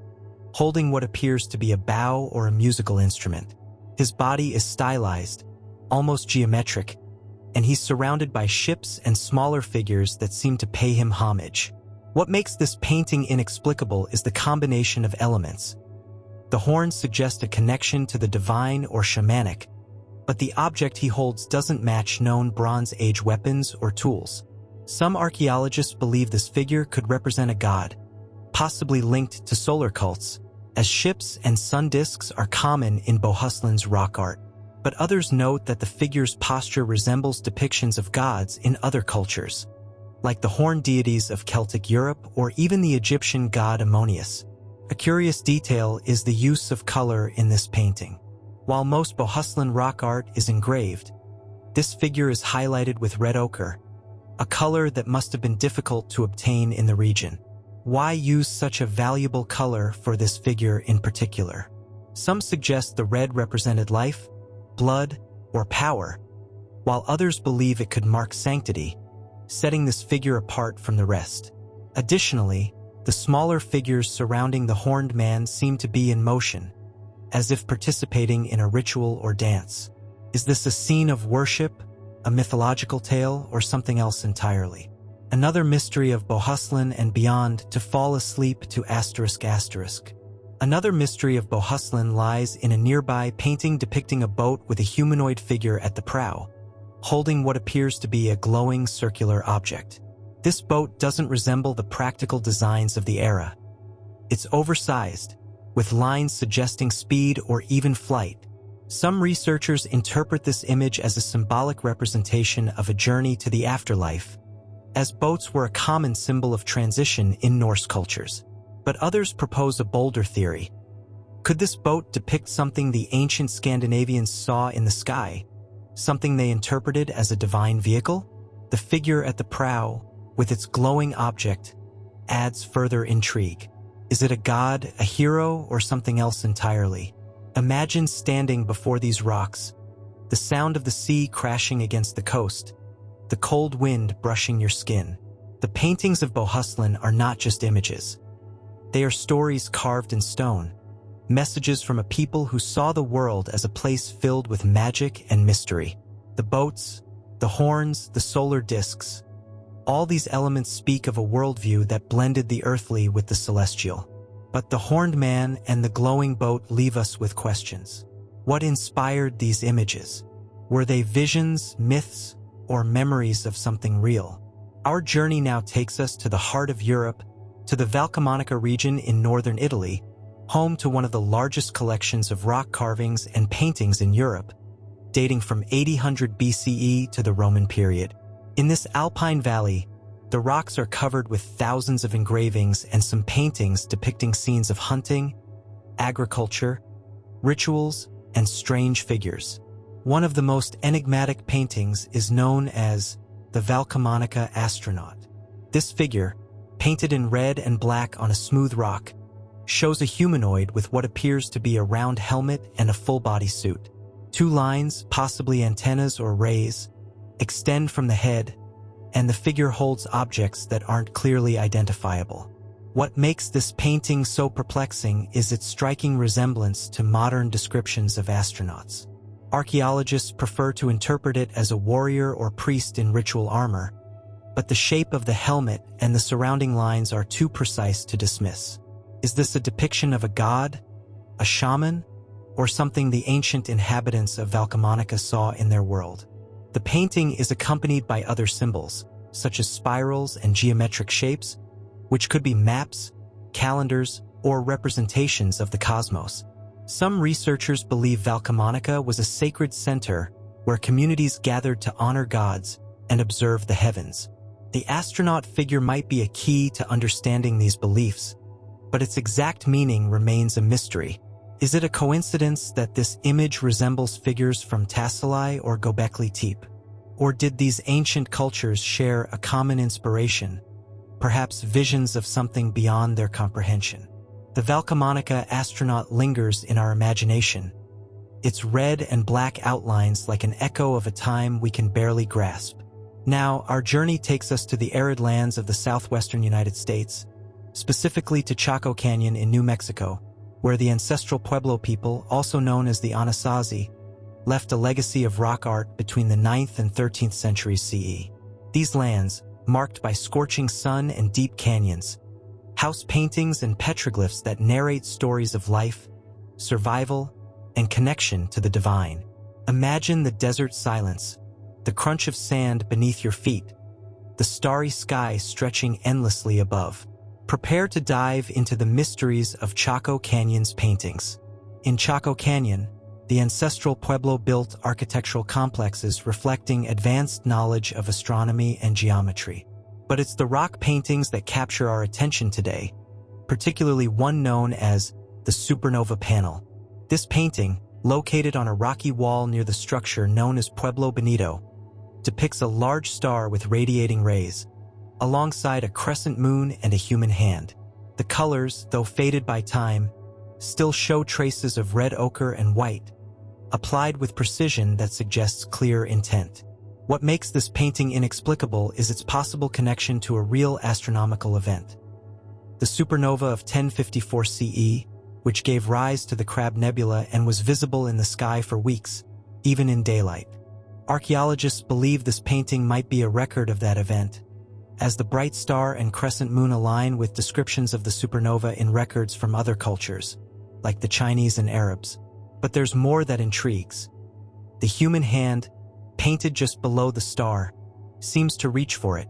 holding what appears to be a bow or a musical instrument. His body is stylized, almost geometric, and he's surrounded by ships and smaller figures that seem to pay him homage. What makes this painting inexplicable is the combination of elements. The horns suggest a connection to the divine or shamanic, but the object he holds doesn't match known Bronze Age weapons or tools. Some archaeologists believe this figure could represent a god, possibly linked to solar cults, as ships and sun disks are common in Bohuslän's rock art. but others note that the figure's posture resembles depictions of gods in other cultures, like the horned deities of Celtic Europe or even the Egyptian god Ammonius. A curious detail is the use of color in this painting. While most Bohuslin rock art is engraved, this figure is highlighted with red ochre, a color that must have been difficult to obtain in the region. Why use such a valuable color for this figure in particular? Some suggest the red represented life, blood, or power, while others believe it could mark sanctity, setting this figure apart from the rest. Additionally, the smaller figures surrounding the horned man seem to be in motion, as if participating in a ritual or dance. Is this a scene of worship, a mythological tale, or something else entirely? Another mystery of Bohuslin and beyond, to fall asleep to ***. Another mystery of Bohuslin lies in a nearby painting depicting a boat with a humanoid figure at the prow, holding what appears to be a glowing circular object. This boat doesn't resemble the practical designs of the era. It's oversized, with lines suggesting speed or even flight. Some researchers interpret this image as a symbolic representation of a journey to the afterlife, as boats were a common symbol of transition in Norse cultures. But others propose a bolder theory. Could this boat depict something the ancient Scandinavians saw in the sky, something they interpreted as a divine vehicle? The figure at the prow, with its glowing object, adds further intrigue. Is it a god, a hero, or something else entirely? Imagine standing before these rocks, the sound of the sea crashing against the coast, the cold wind brushing your skin. The paintings of Bohuslin are not just images. They are stories carved in stone, messages from a people who saw the world as a place filled with magic and mystery. The boats, the horns, the solar discs, all these elements speak of a worldview that blended the earthly with the celestial. But the horned man and the glowing boat leave us with questions. What inspired these images? Were they visions, myths, or memories of something real? Our journey now takes us to the heart of Europe, to the Valcamonica region in northern Italy, home to one of the largest collections of rock carvings and paintings in Europe, dating from 800 BCE to the Roman period. In this alpine valley, the rocks are covered with thousands of engravings and some paintings depicting scenes of hunting, agriculture, rituals, and strange figures. One of the most enigmatic paintings is known as the Valcamonica astronaut. This figure, painted in red and black on a smooth rock, shows a humanoid with what appears to be a round helmet and a full-body suit. Two lines, possibly antennas or rays, extend from the head, and the figure holds objects that aren't clearly identifiable. What makes this painting so perplexing is its striking resemblance to modern descriptions of astronauts. Archaeologists prefer to interpret it as a warrior or priest in ritual armor, but the shape of the helmet and the surrounding lines are too precise to dismiss. Is this a depiction of a god, a shaman, or something the ancient inhabitants of Valcamonica saw in their world? The painting is accompanied by other symbols, such as spirals and geometric shapes, which could be maps, calendars, or representations of the cosmos. Some researchers believe Valcamonica was a sacred center where communities gathered to honor gods and observe the heavens. The astronaut figure might be a key to understanding these beliefs, but its exact meaning remains a mystery. Is it a coincidence that this image resembles figures from Tassili or Göbekli Tepe? Or did these ancient cultures share a common inspiration, perhaps visions of something beyond their comprehension? The Valcamonica astronaut lingers in our imagination, its red and black outlines like an echo of a time we can barely grasp. Now, our journey takes us to the arid lands of the southwestern United States, specifically to Chaco Canyon in New Mexico, where the ancestral Pueblo people, also known as the Anasazi, left a legacy of rock art between the 9th and 13th centuries CE. These lands, marked by scorching sun and deep canyons, house paintings and petroglyphs that narrate stories of life, survival, and connection to the divine. Imagine the desert silence, the crunch of sand beneath your feet, the starry sky stretching endlessly above. Prepare to dive into the mysteries of Chaco Canyon's paintings. In Chaco Canyon, The ancestral Pueblo built architectural complexes reflecting advanced knowledge of astronomy and geometry. But it's the rock paintings that capture our attention today, particularly one known as the Supernova Panel. This painting, located on a rocky wall near the structure known as Pueblo Bonito, depicts a large star with radiating rays, alongside a crescent moon and a human hand. The colors, though faded by time, still show traces of red ochre and white, applied with precision that suggests clear intent. What makes this painting inexplicable is its possible connection to a real astronomical event. The supernova of 1054 CE, which gave rise to the Crab Nebula and was visible in the sky for weeks, even in daylight. Archaeologists believe this painting might be a record of that event, as the bright star and crescent moon align with descriptions of the supernova in records from other cultures, like the Chinese and Arabs. But there's more that intrigues. The human hand, painted just below the star, seems to reach for it,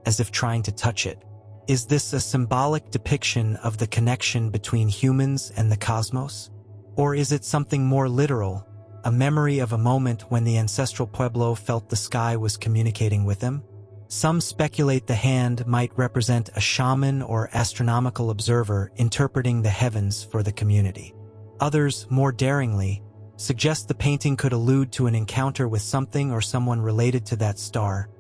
as if trying to touch it. Is this a symbolic depiction of the connection between humans and the cosmos? Or is it something more literal, a memory of a moment when the ancestral Pueblo felt the sky was communicating with them? Some speculate the hand might represent a shaman or astronomical observer interpreting the heavens for the community. Others, more daringly, suggest the painting could allude to an encounter with something or someone related to that star,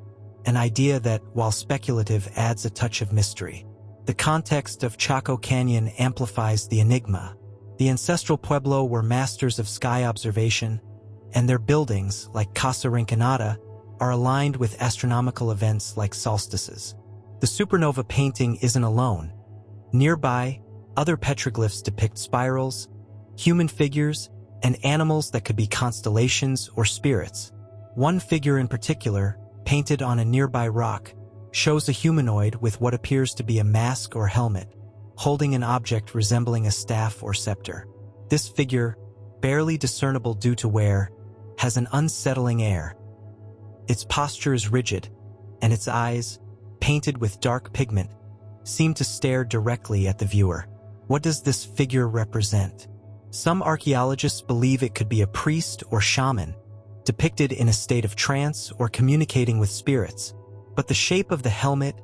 an idea that, while speculative, adds a touch of mystery. The context of Chaco Canyon amplifies the enigma. The ancestral Pueblo were masters of sky observation, and their buildings, like Casa Rinconada, are aligned with astronomical events like solstices. The supernova painting isn't alone. Nearby, other petroglyphs depict spirals, human figures, and animals that could be constellations or spirits. One figure in particular, painted on a nearby rock, shows a humanoid with what appears to be a mask or helmet, holding an object resembling a staff or scepter. This figure, barely discernible due to wear, has an unsettling air. Its posture is rigid, and its eyes, painted with dark pigment, seem to stare directly at the viewer. What does this figure represent? Some archaeologists believe it could be a priest or shaman, depicted in a state of trance or communicating with spirits. But the shape of the helmet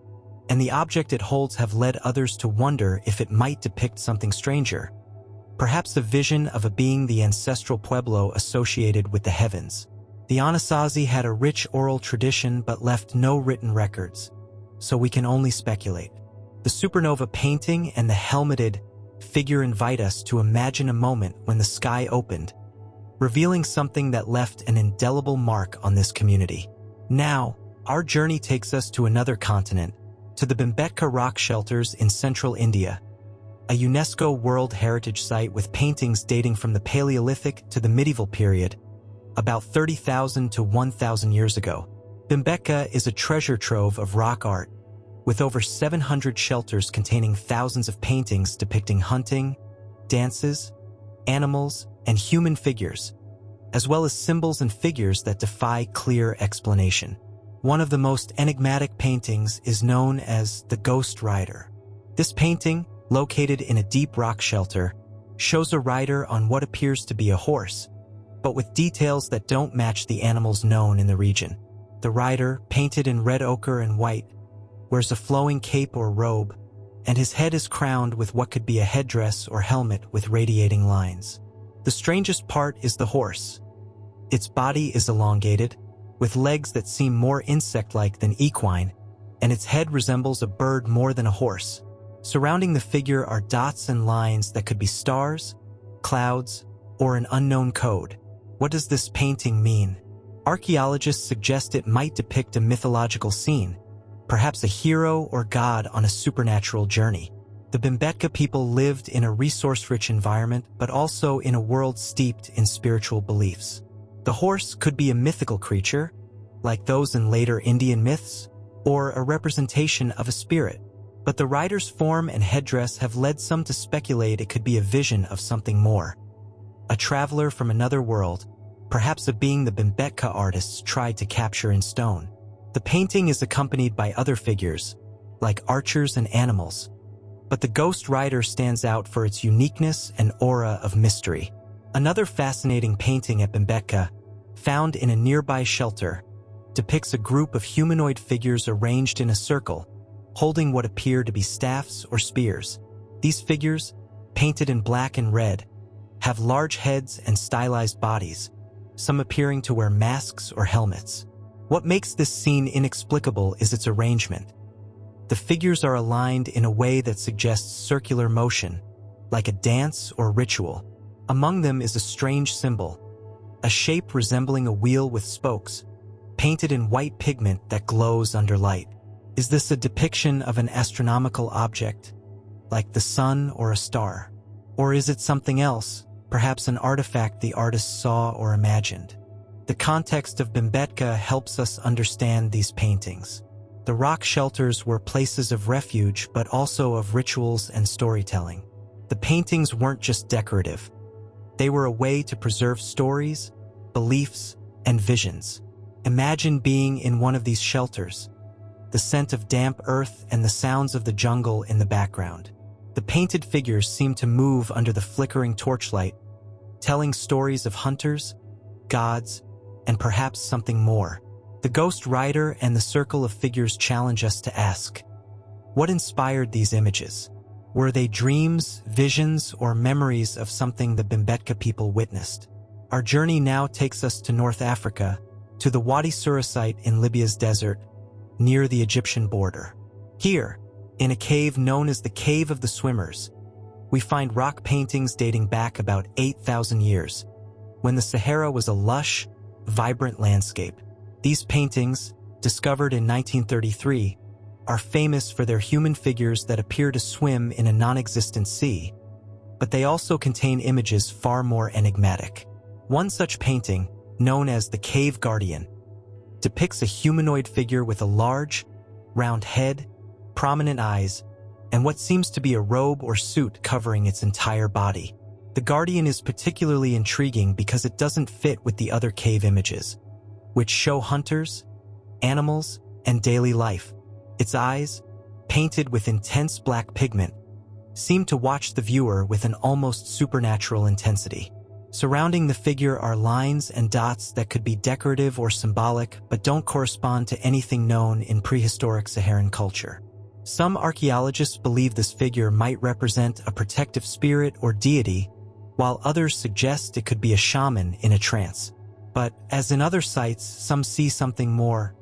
and the object it holds have led others to wonder if it might depict something stranger. Perhaps a vision of a being the ancestral Pueblo associated with the heavens. The Anasazi had a rich oral tradition but left no written records, so we can only speculate. The supernova painting and the helmeted figure invite us to imagine a moment when the sky opened, revealing something that left an indelible mark on this community. Now, our journey takes us to another continent, to the Bhimbetka rock shelters in central India, a UNESCO World Heritage Site with paintings dating from the Paleolithic to the medieval period, about 30,000 to 1,000 years ago. Bhimbetka is a treasure trove of rock art, with over 700 shelters containing thousands of paintings depicting hunting, dances, animals, and human figures, as well as symbols and figures that defy clear explanation. One of the most enigmatic paintings is known as the Ghost Rider. This painting, located in a deep rock shelter, shows a rider on what appears to be a horse, but with details that don't match the animals known in the region. The rider, painted in red ochre and white, wears a flowing cape or robe, and his head is crowned with what could be a headdress or helmet with radiating lines. The strangest part is the horse. Its body is elongated, with legs that seem more insect-like than equine, and its head resembles a bird more than a horse. Surrounding the figure are dots and lines that could be stars, clouds, or an unknown code. What does this painting mean? Archaeologists suggest it might depict a mythological scene, perhaps a hero or god on a supernatural journey. The Bhimbetka people lived in a resource-rich environment, but also in a world steeped in spiritual beliefs. The horse could be a mythical creature, like those in later Indian myths, or a representation of a spirit. But the rider's form and headdress have led some to speculate it could be a vision of something more. A traveler from another world, perhaps a being the Bhimbetka artists tried to capture in stone. The painting is accompanied by other figures, like archers and animals, but the Ghost Rider stands out for its uniqueness and aura of mystery. Another fascinating painting at Bimbetka, found in a nearby shelter, depicts a group of humanoid figures arranged in a circle, holding what appear to be staffs or spears. These figures, painted in black and red, have large heads and stylized bodies, some appearing to wear masks or helmets. What makes this scene inexplicable is its arrangement. The figures are aligned in a way that suggests circular motion, like a dance or ritual. Among them is a strange symbol, a shape resembling a wheel with spokes, painted in white pigment that glows under light. Is this a depiction of an astronomical object, like the sun or a star? Or is it something else, perhaps an artifact the artist saw or imagined? The context of Bimbetka helps us understand these paintings. The rock shelters were places of refuge, but also of rituals and storytelling. The paintings weren't just decorative. They were a way to preserve stories, beliefs, and visions. Imagine being in one of these shelters, the scent of damp earth and the sounds of the jungle in the background. The painted figures seem to move under the flickering torchlight, telling stories of hunters, gods, and perhaps something more. The ghost rider and the circle of figures challenge us to ask, what inspired these images? Were they dreams, visions, or memories of something the Bimbetka people witnessed? Our journey now takes us to North Africa, to the Wadi Sura site in Libya's desert, near the Egyptian border. Here, in a cave known as the Cave of the Swimmers, we find rock paintings dating back about 8,000 years, when the Sahara was a lush, vibrant landscape. These paintings, discovered in 1933, are famous for their human figures that appear to swim in a non-existent sea, but they also contain images far more enigmatic. One such painting, known as the Cave Guardian, depicts a humanoid figure with a large, round head, prominent eyes, and what seems to be a robe or suit covering its entire body. The Guardian is particularly intriguing because it doesn't fit with the other cave images, which show hunters, animals, and daily life. Its eyes, painted with intense black pigment, seem to watch the viewer with an almost supernatural intensity. Surrounding the figure are lines and dots that could be decorative or symbolic but don't correspond to anything known in prehistoric Saharan culture. Some archaeologists believe this figure might represent a protective spirit or deity, while others suggest it could be a shaman in a trance. But, as in other sites, some see something more,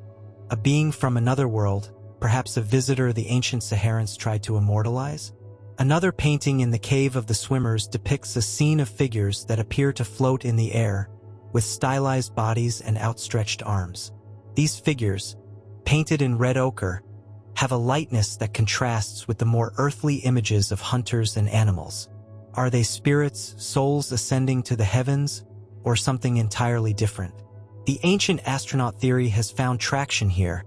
a being from another world, perhaps a visitor the ancient Saharans tried to immortalize. Another painting in the Cave of the Swimmers depicts a scene of figures that appear to float in the air, with stylized bodies and outstretched arms. These figures, painted in red ochre, have a lightness that contrasts with the more earthly images of hunters and animals. Are they spirits, souls ascending to the heavens, or something entirely different? The ancient astronaut theory has found traction here,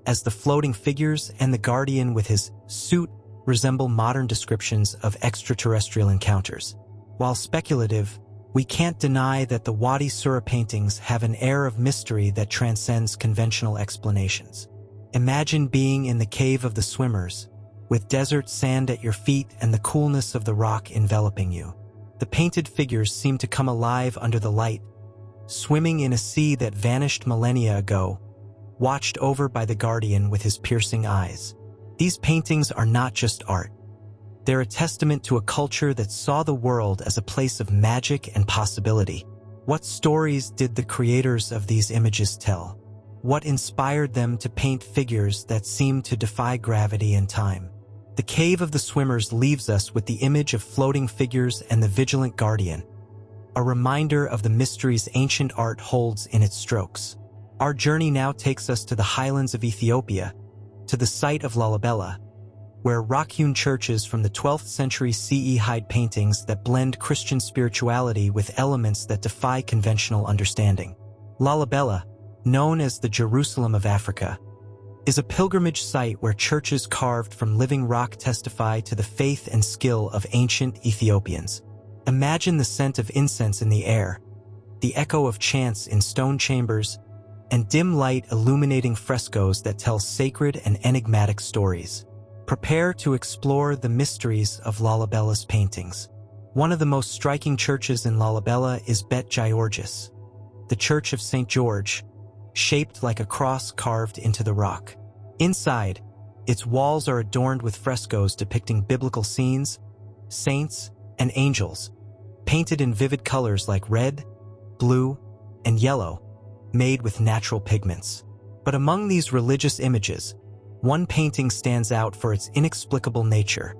as the floating figures and the Guardian with his suit resemble modern descriptions of extraterrestrial encounters. While speculative, we can't deny that the Wadi Sura paintings have an air of mystery that transcends conventional explanations. Imagine being in the Cave of the Swimmers, with desert sand at your feet and the coolness of the rock enveloping you. The painted figures seem to come alive under the light, swimming in a sea that vanished millennia ago, watched over by the Guardian with his piercing eyes. These paintings are not just art. They're a testament to a culture that saw the world as a place of magic and possibility. What stories did the creators of these images tell? What inspired them to paint figures that seemed to defy gravity and time? The Cave of the Swimmers leaves us with the image of floating figures and the vigilant Guardian, a reminder of the mysteries ancient art holds in its strokes. Our journey now takes us to the highlands of Ethiopia, to the site of Lalibela, where rock-hewn churches from the 12th century CE hide paintings that blend Christian spirituality with elements that defy conventional understanding. Lalibela, known as the Jerusalem of Africa, is a pilgrimage site where churches carved from living rock testify to the faith and skill of ancient Ethiopians. Imagine the scent of incense in the air, the echo of chants in stone chambers, and dim light illuminating frescoes that tell sacred and enigmatic stories. Prepare to explore the mysteries of Lalibela's paintings. One of the most striking churches in Lalibela is Bet Georgis, the Church of St. George, shaped like a cross carved into the rock. Inside, its walls are adorned with frescoes depicting biblical scenes, saints, and angels, painted in vivid colors like red, blue, and yellow, made with natural pigments. But among these religious images, one painting stands out for its inexplicable nature,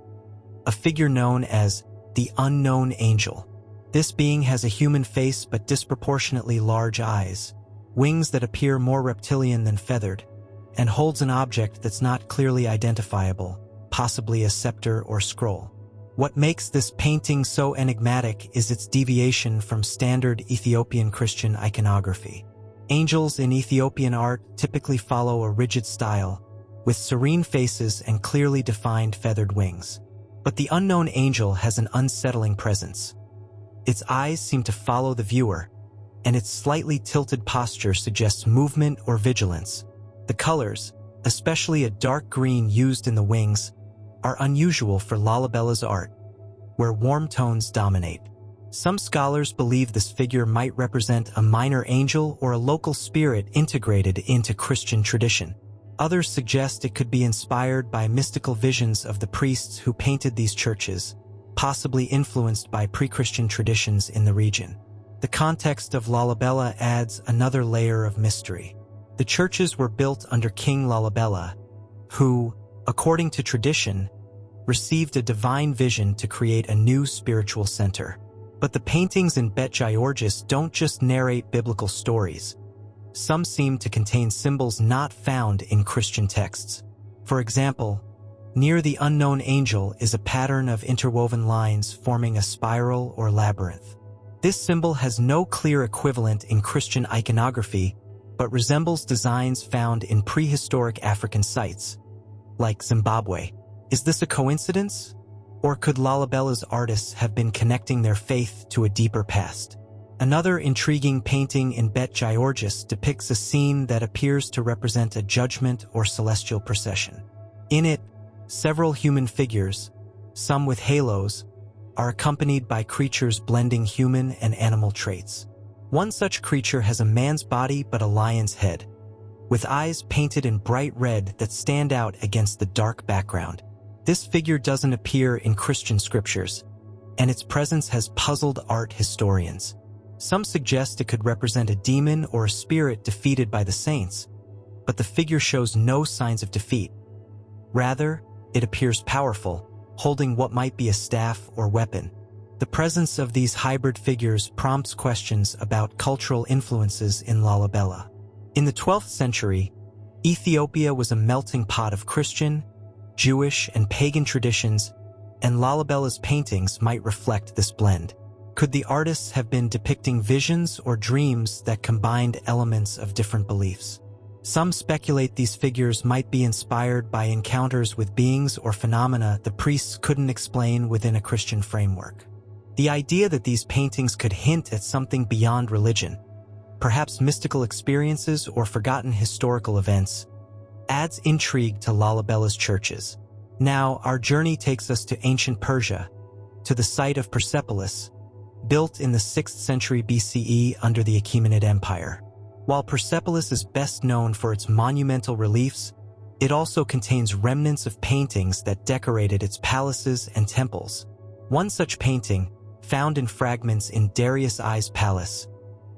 a figure known as the Unknown Angel. This being has a human face but disproportionately large eyes, wings that appear more reptilian than feathered, and holds an object that's not clearly identifiable, possibly a scepter or scroll. What makes this painting so enigmatic is its deviation from standard Ethiopian Christian iconography. Angels in Ethiopian art typically follow a rigid style, with serene faces and clearly defined feathered wings. But the unknown angel has an unsettling presence. Its eyes seem to follow the viewer, and its slightly tilted posture suggests movement or vigilance. The colors, especially a dark green used in the wings, are unusual for Lalibela's art, where warm tones dominate. Some scholars believe this figure might represent a minor angel or a local spirit integrated into Christian tradition. Others suggest it could be inspired by mystical visions of the priests who painted these churches, possibly influenced by pre-Christian traditions in the region. The context of Lalibela adds another layer of mystery. The churches were built under King Lalibela, who, according to tradition, received a divine vision to create a new spiritual center. But the paintings in Bet Georgis don't just narrate biblical stories. Some seem to contain symbols not found in Christian texts. For example, near the unknown angel is a pattern of interwoven lines forming a spiral or labyrinth. This symbol has no clear equivalent in Christian iconography, but resembles designs found in prehistoric African sites, like Zimbabwe. Is this a coincidence? Or could Lalibela's artists have been connecting their faith to a deeper past? Another intriguing painting in Bet Georgis depicts a scene that appears to represent a judgment or celestial procession. In it, several human figures, some with halos, are accompanied by creatures blending human and animal traits. One such creature has a man's body but a lion's head, with eyes painted in bright red that stand out against the dark background. This figure doesn't appear in Christian scriptures, and its presence has puzzled art historians. Some suggest it could represent a demon or a spirit defeated by the saints, but the figure shows no signs of defeat. Rather, it appears powerful, holding what might be a staff or weapon. The presence of these hybrid figures prompts questions about cultural influences in Lalibela. In the 12th century, Ethiopia was a melting pot of Christian, Jewish, and pagan traditions, and Lalibela's paintings might reflect this blend. Could the artists have been depicting visions or dreams that combined elements of different beliefs? Some speculate these figures might be inspired by encounters with beings or phenomena the priests couldn't explain within a Christian framework. The idea that these paintings could hint at something beyond religion, perhaps mystical experiences or forgotten historical events, adds intrigue to Lalibela's churches. Now, our journey takes us to ancient Persia, to the site of Persepolis, built in the 6th century BCE under the Achaemenid Empire. While Persepolis is best known for its monumental reliefs, it also contains remnants of paintings that decorated its palaces and temples. One such painting, found in fragments in Darius I's palace,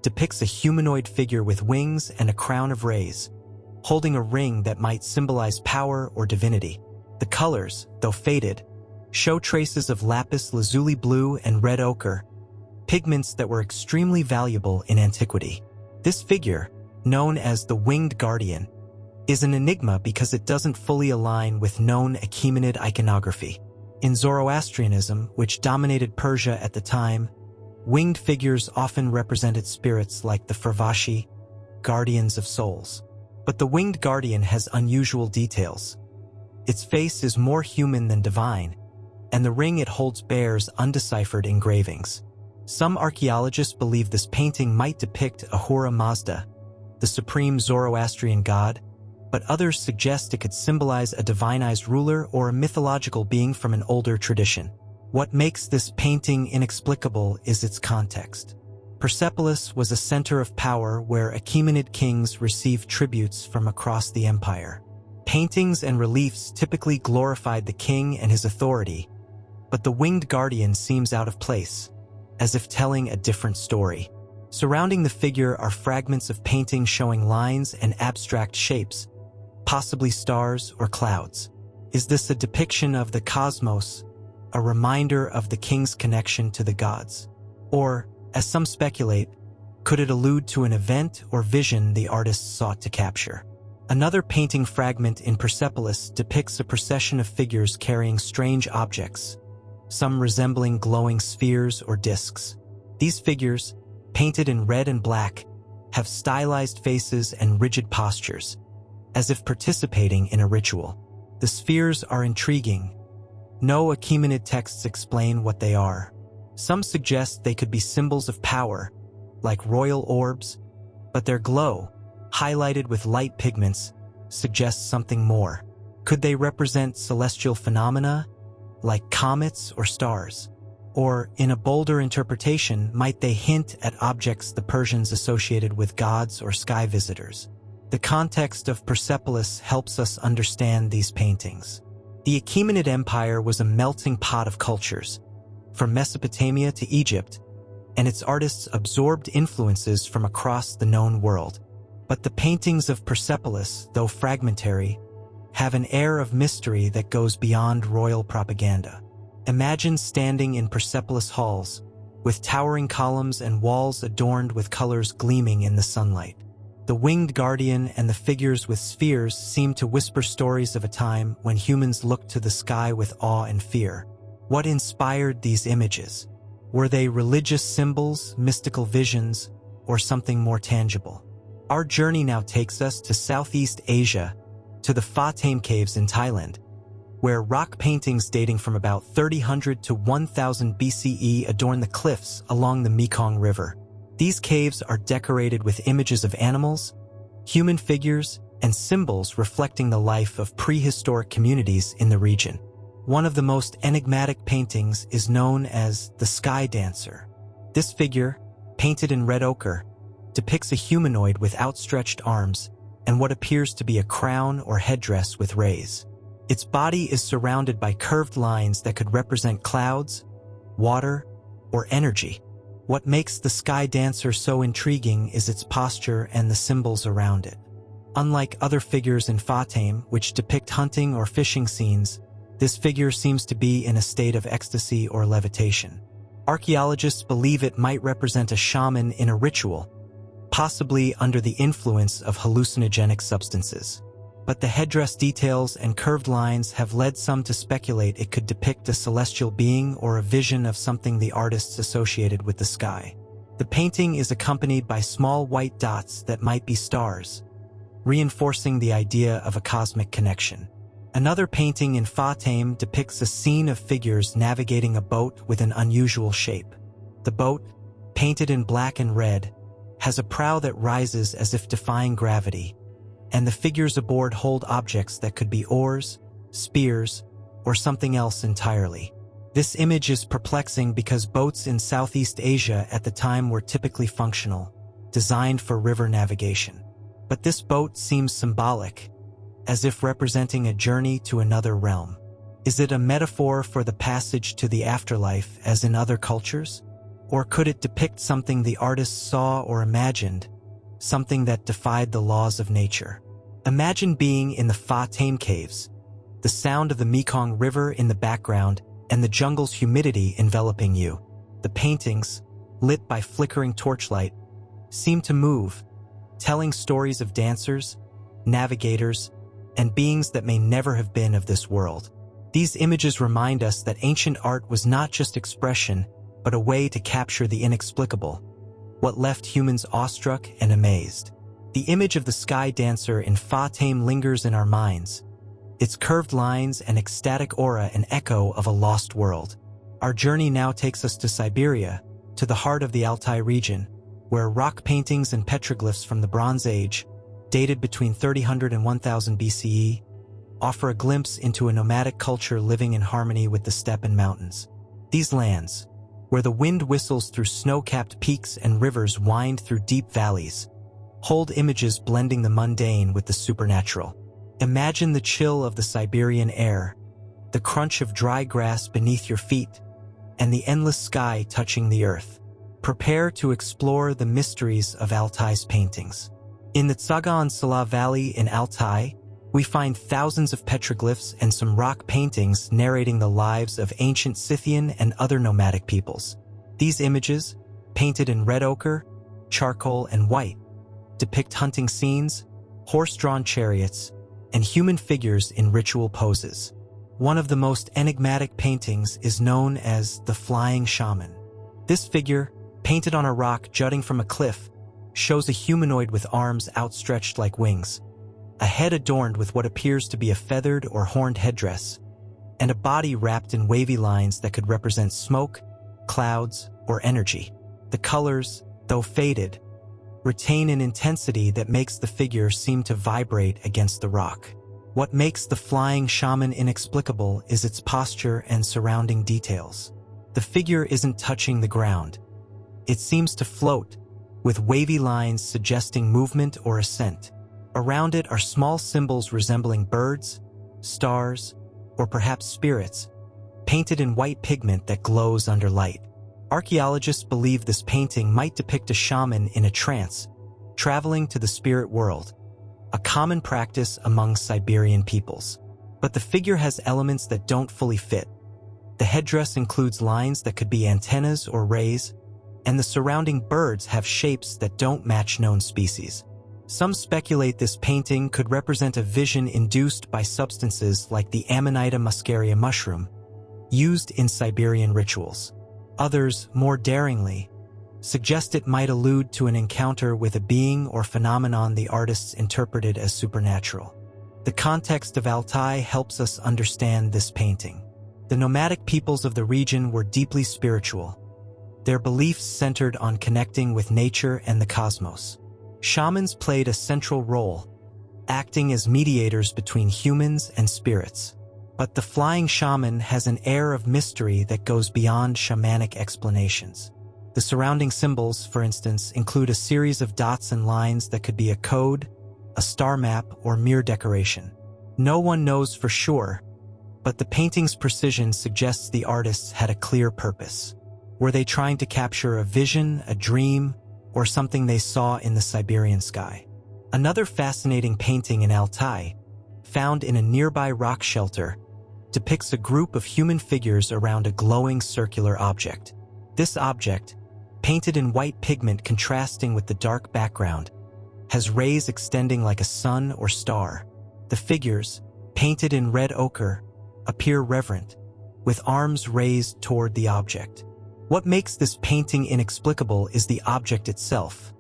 depicts a humanoid figure with wings and a crown of rays, holding a ring that might symbolize power or divinity. The colors, though faded, show traces of lapis lazuli blue and red ochre, pigments that were extremely valuable in antiquity. This figure, known as the Winged Guardian, is an enigma because it doesn't fully align with known Achaemenid iconography. In Zoroastrianism, which dominated Persia at the time, winged figures often represented spirits like the Fervashi, guardians of souls. But the Winged Guardian has unusual details. Its face is more human than divine, and the ring it holds bears undeciphered engravings. Some archaeologists believe this painting might depict Ahura Mazda, the supreme Zoroastrian god, but others suggest it could symbolize a divinized ruler or a mythological being from an older tradition. What makes this painting inexplicable is its context. Persepolis was a center of power where Achaemenid kings received tributes from across the empire. Paintings and reliefs typically glorified the king and his authority, but the winged guardian seems out of place, as if telling a different story. Surrounding the figure are fragments of painting showing lines and abstract shapes, possibly stars or clouds. Is this a depiction of the cosmos, a reminder of the king's connection to the gods? Or, as some speculate, could it allude to an event or vision the artist sought to capture? Another painting fragment in Persepolis depicts a procession of figures carrying strange objects, some resembling glowing spheres or discs. These figures, painted in red and black, have stylized faces and rigid postures, as if participating in a ritual. The spheres are intriguing. No Achaemenid texts explain what they are. Some suggest they could be symbols of power, like royal orbs, but their glow, highlighted with light pigments, suggests something more. Could they represent celestial phenomena, like comets or stars? Or, in a bolder interpretation, might they hint at objects the Persians associated with gods or sky visitors? The context of Persepolis helps us understand these paintings. The Achaemenid Empire was a melting pot of cultures, from Mesopotamia to Egypt, and its artists absorbed influences from across the known world. But the paintings of Persepolis, though fragmentary, have an air of mystery that goes beyond royal propaganda. Imagine standing in Persepolis halls, with towering columns and walls adorned with colors gleaming in the sunlight. The winged guardian and the figures with spheres seem to whisper stories of a time when humans looked to the sky with awe and fear. What inspired these images? Were they religious symbols, mystical visions, or something more tangible? Our journey now takes us to Southeast Asia, to the Pha Thame Caves in Thailand, where rock paintings dating from about 3000 to 1000 BCE adorn the cliffs along the Mekong River. These caves are decorated with images of animals, human figures, and symbols reflecting the life of prehistoric communities in the region. One of the most enigmatic paintings is known as the Sky Dancer. This figure, painted in red ochre, depicts a humanoid with outstretched arms and what appears to be a crown or headdress with rays. Its body is surrounded by curved lines that could represent clouds, water, or energy. What makes the Sky Dancer so intriguing is its posture and the symbols around it. Unlike other figures in Pha Thame, which depict hunting or fishing scenes, this figure seems to be in a state of ecstasy or levitation. Archaeologists believe it might represent a shaman in a ritual, possibly under the influence of hallucinogenic substances. But the headdress details and curved lines have led some to speculate it could depict a celestial being or a vision of something the artists associated with the sky. The painting is accompanied by small white dots that might be stars, reinforcing the idea of a cosmic connection. Another painting in Pha Thame depicts a scene of figures navigating a boat with an unusual shape. The boat, painted in black and red, has a prow that rises as if defying gravity, and the figures aboard hold objects that could be oars, spears, or something else entirely. This image is perplexing because boats in Southeast Asia at the time were typically functional, designed for river navigation. But this boat seems symbolic, as if representing a journey to another realm. Is it a metaphor for the passage to the afterlife as in other cultures? Or could it depict something the artist saw or imagined, something that defied the laws of nature? Imagine being in the Pha Thame Caves, the sound of the Mekong River in the background and the jungle's humidity enveloping you. The paintings, lit by flickering torchlight, seem to move, telling stories of dancers, navigators, and beings that may never have been of this world. These images remind us that ancient art was not just expression, but a way to capture the inexplicable, what left humans awestruck and amazed. The image of the Sky Dancer in Pha Thame lingers in our minds, its curved lines and ecstatic aura an echo of a lost world. Our journey now takes us to Siberia, to the heart of the Altai region, where rock paintings and petroglyphs from the Bronze Age, dated between 3000 and 1000 BCE, offer a glimpse into a nomadic culture living in harmony with the steppe and mountains. These lands, where the wind whistles through snow-capped peaks and rivers wind through deep valleys, hold images blending the mundane with the supernatural. Imagine the chill of the Siberian air, the crunch of dry grass beneath your feet, and the endless sky touching the earth. Prepare to explore the mysteries of Altai's paintings. In the Tsagan Sala Valley in Altai, we find thousands of petroglyphs and some rock paintings narrating the lives of ancient Scythian and other nomadic peoples. These images, painted in red ochre, charcoal, and white, depict hunting scenes, horse-drawn chariots, and human figures in ritual poses. One of the most enigmatic paintings is known as the Flying Shaman. This figure, painted on a rock jutting from a cliff, shows a humanoid with arms outstretched like wings, a head adorned with what appears to be a feathered or horned headdress, and a body wrapped in wavy lines that could represent smoke, clouds, or energy. The colors, though faded, retain an intensity that makes the figure seem to vibrate against the rock. What makes the Flying Shaman inexplicable is its posture and surrounding details. The figure isn't touching the ground. It seems to float, with wavy lines suggesting movement or ascent. Around it are small symbols resembling birds, stars, or perhaps spirits, painted in white pigment that glows under light. Archaeologists believe this painting might depict a shaman in a trance, traveling to the spirit world, a common practice among Siberian peoples. But the figure has elements that don't fully fit. The headdress includes lines that could be antennas or rays, and the surrounding birds have shapes that don't match known species. Some speculate this painting could represent a vision induced by substances like the Amanita muscaria mushroom, used in Siberian rituals. Others, more daringly, suggest it might allude to an encounter with a being or phenomenon the artists interpreted as supernatural. The context of Altai helps us understand this painting. The nomadic peoples of the region were deeply spiritual. Their beliefs centered on connecting with nature and the cosmos. Shamans played a central role, acting as mediators between humans and spirits. But the Flying Shaman has an air of mystery that goes beyond shamanic explanations. The surrounding symbols, for instance, include a series of dots and lines that could be a code, a star map, or mere decoration. No one knows for sure, but the painting's precision suggests the artists had a clear purpose. Were they trying to capture a vision, a dream, or something they saw in the Siberian sky? Another fascinating painting in Altai, found in a nearby rock shelter, depicts a group of human figures around a glowing circular object. This object, painted in white pigment contrasting with the dark background, has rays extending like a sun or star. The figures, painted in red ochre, appear reverent, with arms raised toward the object. What makes this painting inexplicable is the object itself.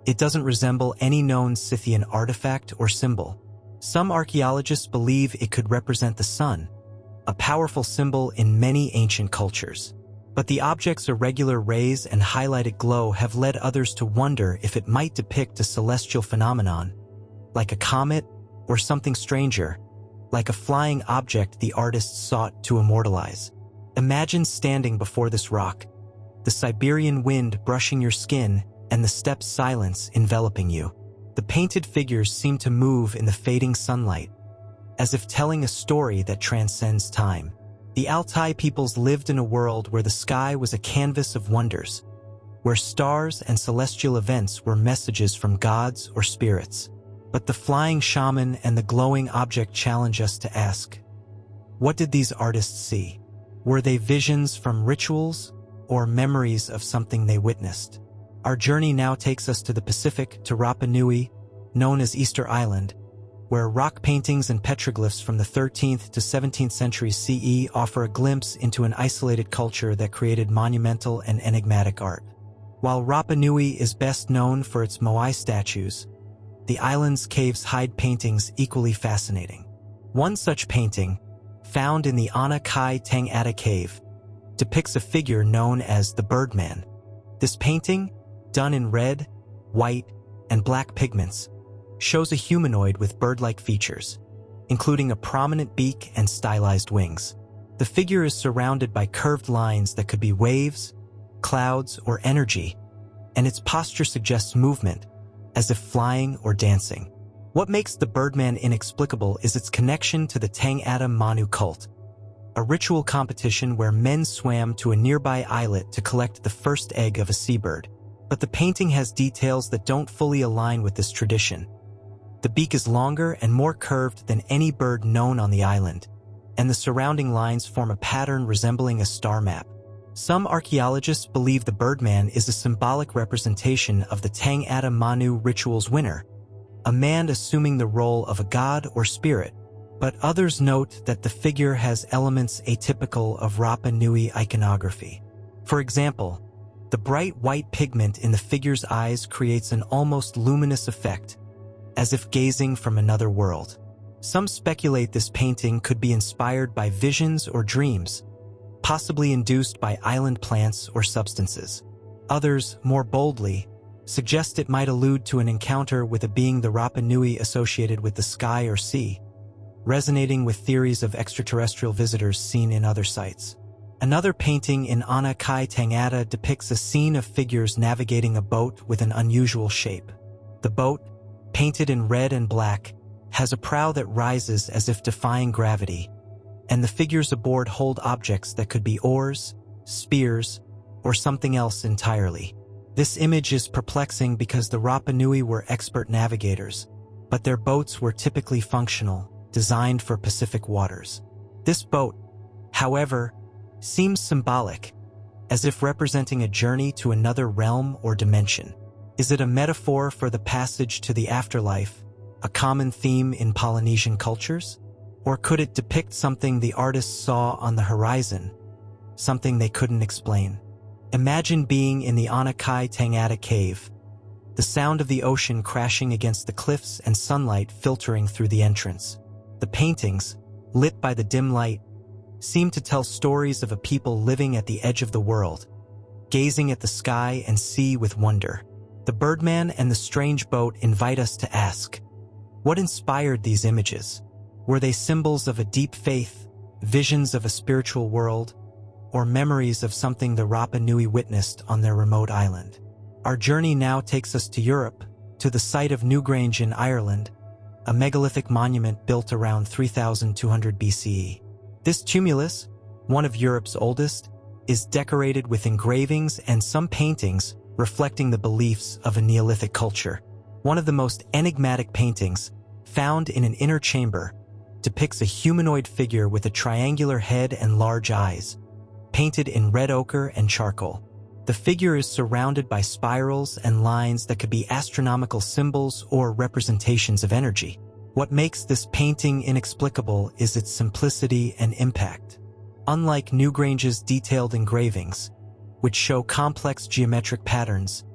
It doesn't resemble any known Scythian artifact or symbol. Some archaeologists believe it could represent the sun, a powerful symbol in many ancient cultures. But the object's irregular rays and highlighted glow have led others to wonder if it might depict a celestial phenomenon, like a comet or something stranger, like a flying object the artists sought to immortalize. Imagine standing before this rock, the Siberian wind brushing your skin and the steppe silence enveloping you. The painted figures seem to move in the fading sunlight, as if telling a story that transcends time. The Altai peoples lived in a world where the sky was a canvas of wonders, where stars and celestial events were messages from gods or spirits. But the Flying Shaman and the glowing object challenge us to ask, what did these artists see? Were they visions from rituals or memories of something they witnessed? Our journey now takes us to the Pacific, to Rapa Nui, known as Easter Island, where rock paintings and petroglyphs from the 13th to 17th centuries CE offer a glimpse into an isolated culture that created monumental and enigmatic art. While Rapa Nui is best known for its moai statues, the island's caves hide paintings equally fascinating. One such painting, found in the Ana Kai Tangata cave, depicts a figure known as the Birdman. This painting, done in red, white, and black pigments, shows a humanoid with bird-like features, including a prominent beak and stylized wings. The figure is surrounded by curved lines that could be waves, clouds, or energy, and its posture suggests movement, as if flying or dancing. What makes the Birdman inexplicable is its connection to the Tangata Manu cult, a ritual competition where men swam to a nearby islet to collect the first egg of a seabird. But the painting has details that don't fully align with this tradition. The beak is longer and more curved than any bird known on the island, and the surrounding lines form a pattern resembling a star map. Some archaeologists believe the Birdman is a symbolic representation of the Tangata Manu ritual's winner, a man assuming the role of a god or spirit, but others note that the figure has elements atypical of Rapa Nui iconography. For example, the bright white pigment in the figure's eyes creates an almost luminous effect, as if gazing from another world. Some speculate this painting could be inspired by visions or dreams, possibly induced by island plants or substances. Others, more boldly, suggest it might allude to an encounter with a being the Rapa Nui associated with the sky or sea, resonating with theories of extraterrestrial visitors seen in other sites. Another painting in Ana Kai Tangata depicts a scene of figures navigating a boat with an unusual shape. The boat, painted in red and black, has a prow that rises as if defying gravity, and the figures aboard hold objects that could be oars, spears, or something else entirely. This image is perplexing because the Rapa Nui were expert navigators, but their boats were typically functional, designed for Pacific waters. This boat, however, seems symbolic, as if representing a journey to another realm or dimension. Is it a metaphor for the passage to the afterlife, a common theme in Polynesian cultures? Or could it depict something the artists saw on the horizon, something they couldn't explain? Imagine being in the Ana Kai Tangata cave, the sound of the ocean crashing against the cliffs and sunlight filtering through the entrance. The paintings, lit by the dim light, seem to tell stories of a people living at the edge of the world, gazing at the sky and sea with wonder. The Birdman and the strange boat invite us to ask, what inspired these images? Were they symbols of a deep faith, visions of a spiritual world, or memories of something the Rapa Nui witnessed on their remote island? Our journey now takes us to Europe, to the site of Newgrange in Ireland, a megalithic monument built around 3200 BCE. This tumulus, one of Europe's oldest, is decorated with engravings and some paintings reflecting the beliefs of a Neolithic culture. One of the most enigmatic paintings, found in an inner chamber, depicts a humanoid figure with a triangular head and large eyes, painted in red ochre and charcoal. The figure is surrounded by spirals and lines that could be astronomical symbols or representations of energy. What makes this painting inexplicable is its simplicity and impact. Unlike Newgrange's detailed engravings, which show complex geometric patterns,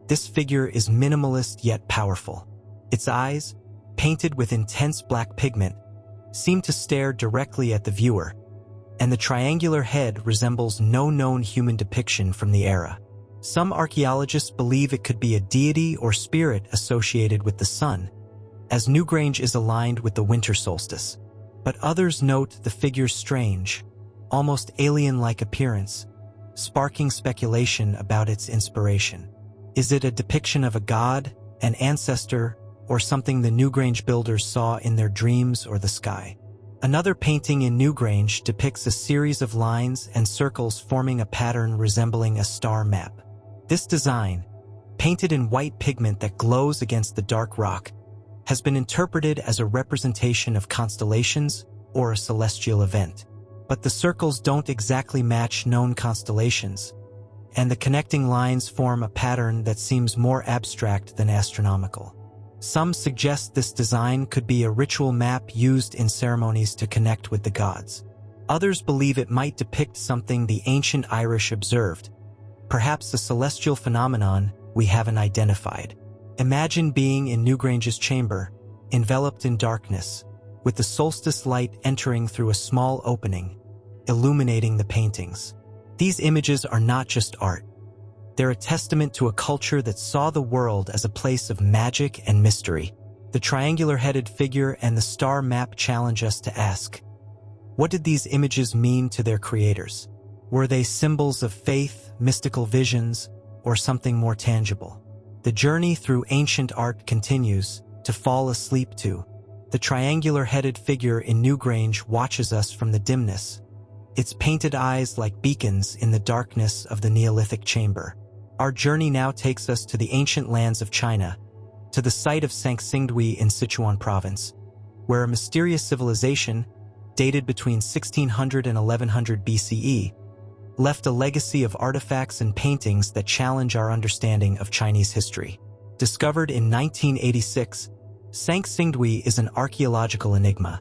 this figure is minimalist yet powerful. Its eyes, painted with intense black pigment, seem to stare directly at the viewer, and the triangular head resembles no known human depiction from the era. Some archaeologists believe it could be a deity or spirit associated with the sun, as Newgrange is aligned with the winter solstice. But others note the figure's strange, almost alien-like appearance, sparking speculation about its inspiration. Is it a depiction of a god, an ancestor, or something the Newgrange builders saw in their dreams or the sky? Another painting in Newgrange depicts a series of lines and circles forming a pattern resembling a star map. This design, painted in white pigment that glows against the dark rock, has been interpreted as a representation of constellations or a celestial event. But the circles don't exactly match known constellations, and the connecting lines form a pattern that seems more abstract than astronomical. Some suggest this design could be a ritual map used in ceremonies to connect with the gods. Others believe it might depict something the ancient Irish observed, perhaps a celestial phenomenon we haven't identified. Imagine being in Newgrange's chamber, enveloped in darkness, with the solstice light entering through a small opening, illuminating the paintings. These images are not just art. They're a testament to a culture that saw the world as a place of magic and mystery. The triangular-headed figure and the star map challenge us to ask, What did these images mean to their creators? Were they symbols of faith, mystical visions, or something more tangible? The journey through ancient art continues. To fall asleep to. The triangular-headed figure in Newgrange watches us from the dimness, its painted eyes like beacons in the darkness of the Neolithic chamber. Our journey now takes us to the ancient lands of China, to the site of Sanxingdui in Sichuan province, where a mysterious civilization, dated between 1600 and 1100 BCE, left a legacy of artifacts and paintings that challenge our understanding of Chinese history. Discovered in 1986, Sanxingdui is an archaeological enigma,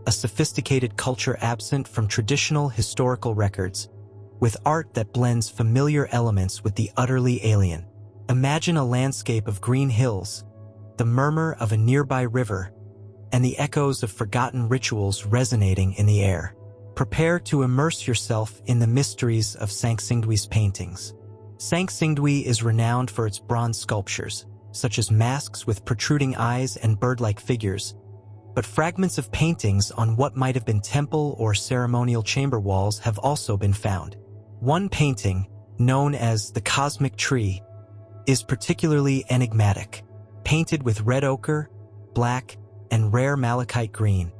a sophisticated culture absent from traditional historical records, with art that blends familiar elements with the utterly alien. Imagine a landscape of green hills, the murmur of a nearby river, and the echoes of forgotten rituals resonating in the air. Prepare to immerse yourself in the mysteries of Sanxingdui's paintings. Sanxingdui is renowned for its bronze sculptures, such as masks with protruding eyes and bird-like figures, but fragments of paintings on what might have been temple or ceremonial chamber walls have also been found. One painting, known as the Cosmic Tree, is particularly enigmatic. Painted with red ochre, black, and rare malachite green,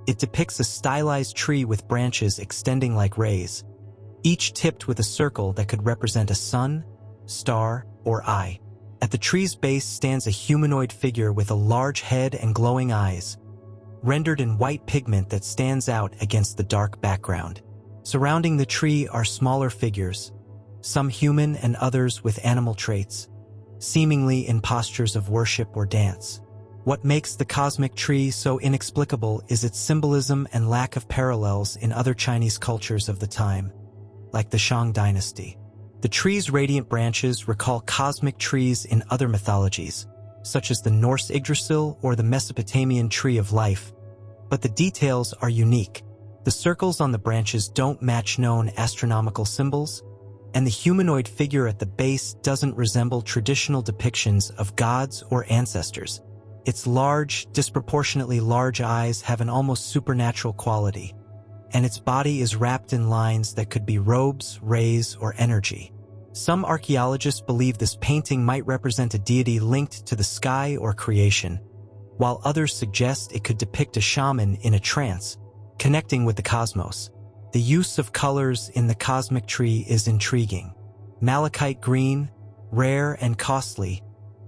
it depicts a stylized tree with branches extending like rays, each tipped with a circle that could represent a sun, star, or eye. At the tree's base stands a humanoid figure with a large head and glowing eyes, rendered in white pigment that stands out against the dark background. Surrounding the tree are smaller figures, some human and others with animal traits, seemingly in postures of worship or dance. What makes the cosmic tree so inexplicable is its symbolism and lack of parallels in other Chinese cultures of the time, like the Shang dynasty. The tree's radiant branches recall cosmic trees in other mythologies, such as the Norse Yggdrasil or the Mesopotamian Tree of Life, but the details are unique. The circles on the branches don't match known astronomical symbols, and the humanoid figure at the base doesn't resemble traditional depictions of gods or ancestors. Its large, disproportionately large eyes have an almost supernatural quality, and its body is wrapped in lines that could be robes, rays, or energy. Some archaeologists believe this painting might represent a deity linked to the sky or creation, while others suggest it could depict a shaman in a trance, connecting with the cosmos. The use of colors in the cosmic tree is intriguing. Malachite green, rare and costly,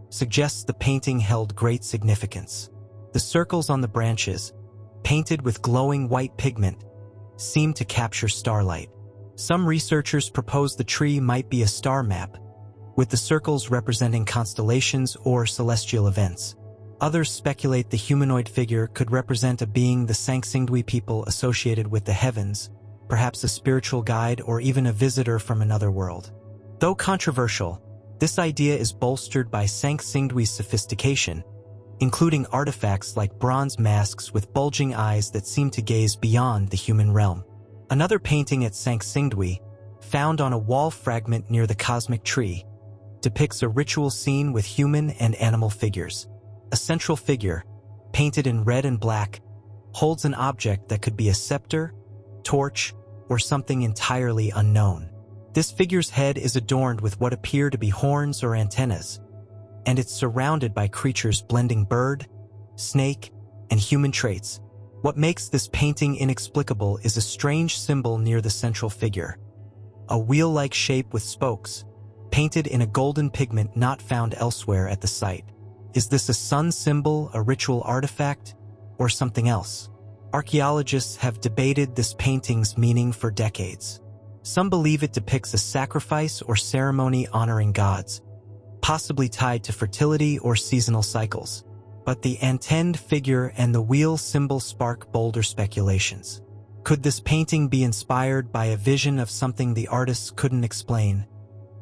suggests the painting held great significance. The circles on the branches, painted with glowing white pigment, seem to capture starlight. Some researchers propose the tree might be a star map, with the circles representing constellations or celestial events. Others speculate the humanoid figure could represent a being the Sanxingdui people associated with the heavens, perhaps a spiritual guide or even a visitor from another world. Though controversial, this idea is bolstered by Sanxingdui's sophistication, including artifacts like bronze masks with bulging eyes that seem to gaze beyond the human realm. Another painting at Sanxingdui, found on a wall fragment near the cosmic tree, depicts a ritual scene with human and animal figures. A central figure, painted in red and black, holds an object that could be a scepter, torch, or something entirely unknown. This figure's head is adorned with what appear to be horns or antennas, and it's surrounded by creatures blending bird, snake, and human traits. What makes this painting inexplicable is a strange symbol near the central figure, a wheel-like shape with spokes, painted in a golden pigment not found elsewhere at the site. Is this a sun symbol, a ritual artifact, or something else? Archaeologists have debated this painting's meaning for decades. Some believe it depicts a sacrifice or ceremony honoring gods, possibly tied to fertility or seasonal cycles. But the antenned figure and the wheel symbol spark bolder speculations. Could this painting be inspired by a vision of something the artists couldn't explain,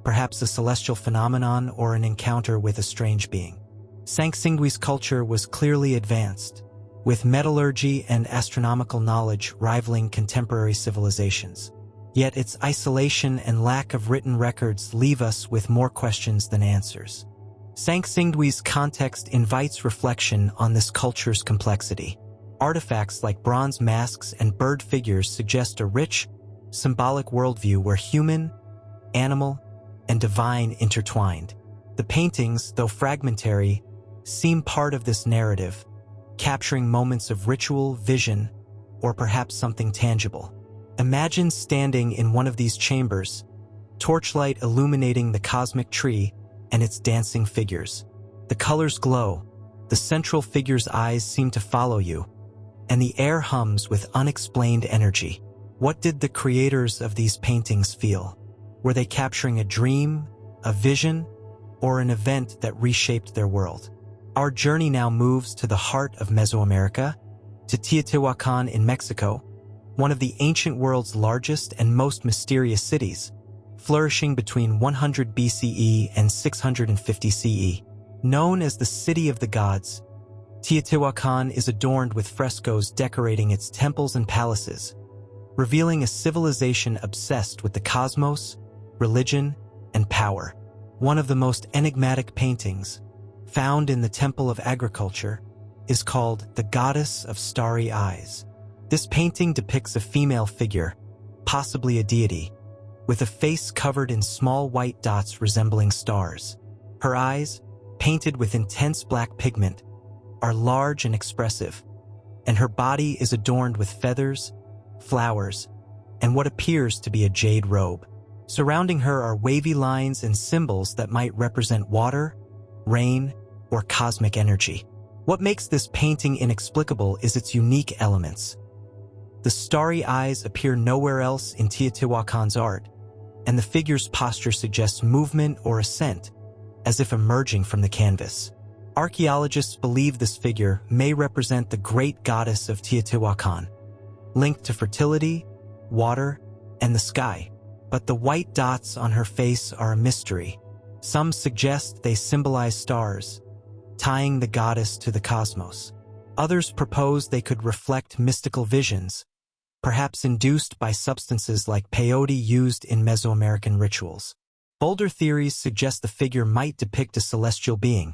perhaps a celestial phenomenon or an encounter with a strange being? Sanxingdui's culture was clearly advanced, with metallurgy and astronomical knowledge rivaling contemporary civilizations. Yet its isolation and lack of written records leave us with more questions than answers. Sanxingdui's context invites reflection on this culture's complexity. Artifacts like bronze masks and bird figures suggest a rich, symbolic worldview where human, animal, and divine intertwined. The paintings, though fragmentary, seem part of this narrative, capturing moments of ritual, vision, or perhaps something tangible. Imagine standing in one of these chambers, torchlight illuminating the cosmic tree and its dancing figures. The colors glow, the central figure's eyes seem to follow you, and the air hums with unexplained energy. What did the creators of these paintings feel? Were they capturing a dream, a vision, or an event that reshaped their world? Our journey now moves to the heart of Mesoamerica, to Teotihuacan in Mexico, one of the ancient world's largest and most mysterious cities, flourishing between 100 BCE and 650 CE. Known as the City of the Gods, Teotihuacan is adorned with frescoes decorating its temples and palaces, revealing a civilization obsessed with the cosmos, religion, and power. One of the most enigmatic paintings, found in the Temple of Agriculture, is called the Goddess of Starry Eyes. This painting depicts a female figure, possibly a deity, with a face covered in small white dots resembling stars. Her eyes, painted with intense black pigment, are large and expressive, and her body is adorned with feathers, flowers, and what appears to be a jade robe. Surrounding her are wavy lines and symbols that might represent water, rain, or cosmic energy. What makes this painting inexplicable is its unique elements. The starry eyes appear nowhere else in Teotihuacan's art, and the figure's posture suggests movement or ascent, as if emerging from the canvas. Archaeologists believe this figure may represent the great goddess of Teotihuacan, linked to fertility, water, and the sky. But the white dots on her face are a mystery. Some suggest they symbolize stars, tying the goddess to the cosmos. Others propose they could reflect mystical visions, perhaps induced by substances like peyote used in Mesoamerican rituals. Bolder theories suggest the figure might depict a celestial being,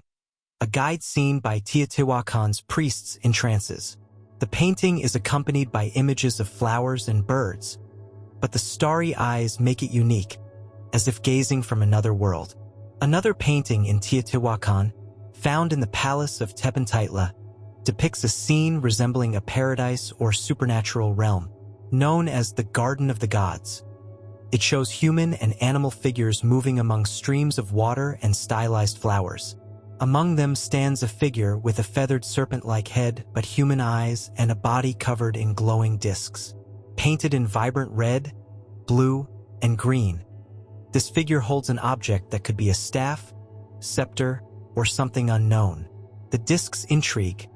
a guide seen by Teotihuacan's priests in trances. The painting is accompanied by images of flowers and birds, but the starry eyes make it unique, as if gazing from another world. Another painting in Teotihuacan, found in the Palace of Tepantitla, depicts a scene resembling a paradise or supernatural realm, known as the Garden of the Gods. It shows human and animal figures moving among streams of water and stylized flowers. Among them stands a figure with a feathered serpent-like head but human eyes and a body covered in glowing discs. Painted in vibrant red, blue, and green, this figure holds an object that could be a staff, scepter, or something unknown. The discs intrigue.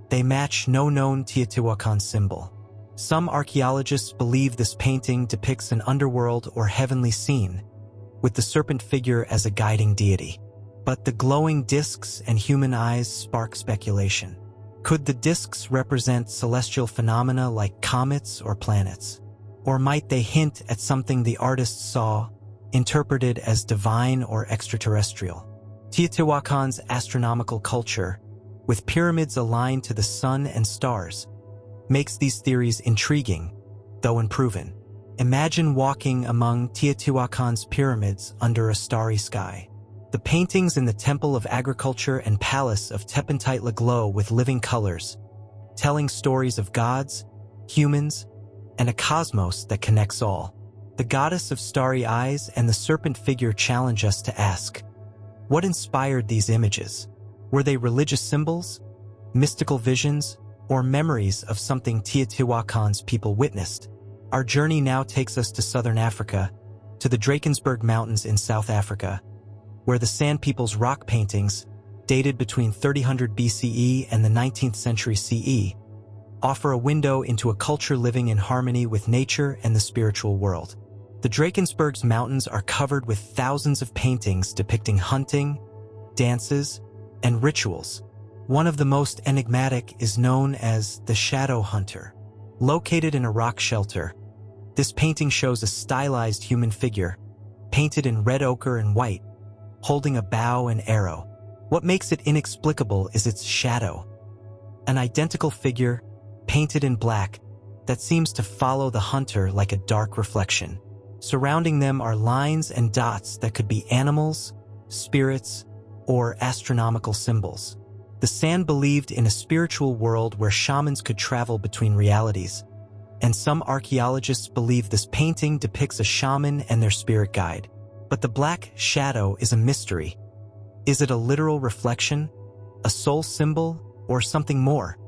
They match no known Teotihuacan symbol. Some archaeologists believe this painting depicts an underworld or heavenly scene, with the serpent figure as a guiding deity. But the glowing discs and human eyes spark speculation. Could the discs represent celestial phenomena like comets or planets? Or might they hint at something the artist saw, interpreted as divine or extraterrestrial? Teotihuacan's astronomical culture, with pyramids aligned to the sun and stars, makes these theories intriguing, though unproven. Imagine walking among Teotihuacan's pyramids under a starry sky. The paintings in the Temple of Agriculture and Palace of Tepantitla glow with living colors, telling stories of gods, humans, and a cosmos that connects all. The Goddess of Starry Eyes and the serpent figure challenge us to ask, what inspired these images? Were they religious symbols, mystical visions, or memories of something Teotihuacan's people witnessed? Our journey now takes us to southern Africa, to the Drakensberg Mountains in South Africa, where the Sand People's rock paintings, dated between 3000 BCE and the 19th century CE, offer a window into a culture living in harmony with nature and the spiritual world. The Drakensberg's mountains are covered with thousands of paintings depicting hunting, dances, and rituals. One of the most enigmatic is known as the Shadow Hunter. Located in a rock shelter, this painting shows a stylized human figure, painted in red ochre and white, holding a bow and arrow. What makes it inexplicable is its shadow. An identical figure, painted in black, that seems to follow the hunter like a dark reflection. Surrounding them are lines and dots that could be animals, spirits, or astronomical symbols. The sand believed in a spiritual world where shamans could travel between realities, and some archaeologists believe this painting depicts a shaman and their spirit guide. But the black shadow is a mystery. Is it a literal reflection, a soul symbol, or something more?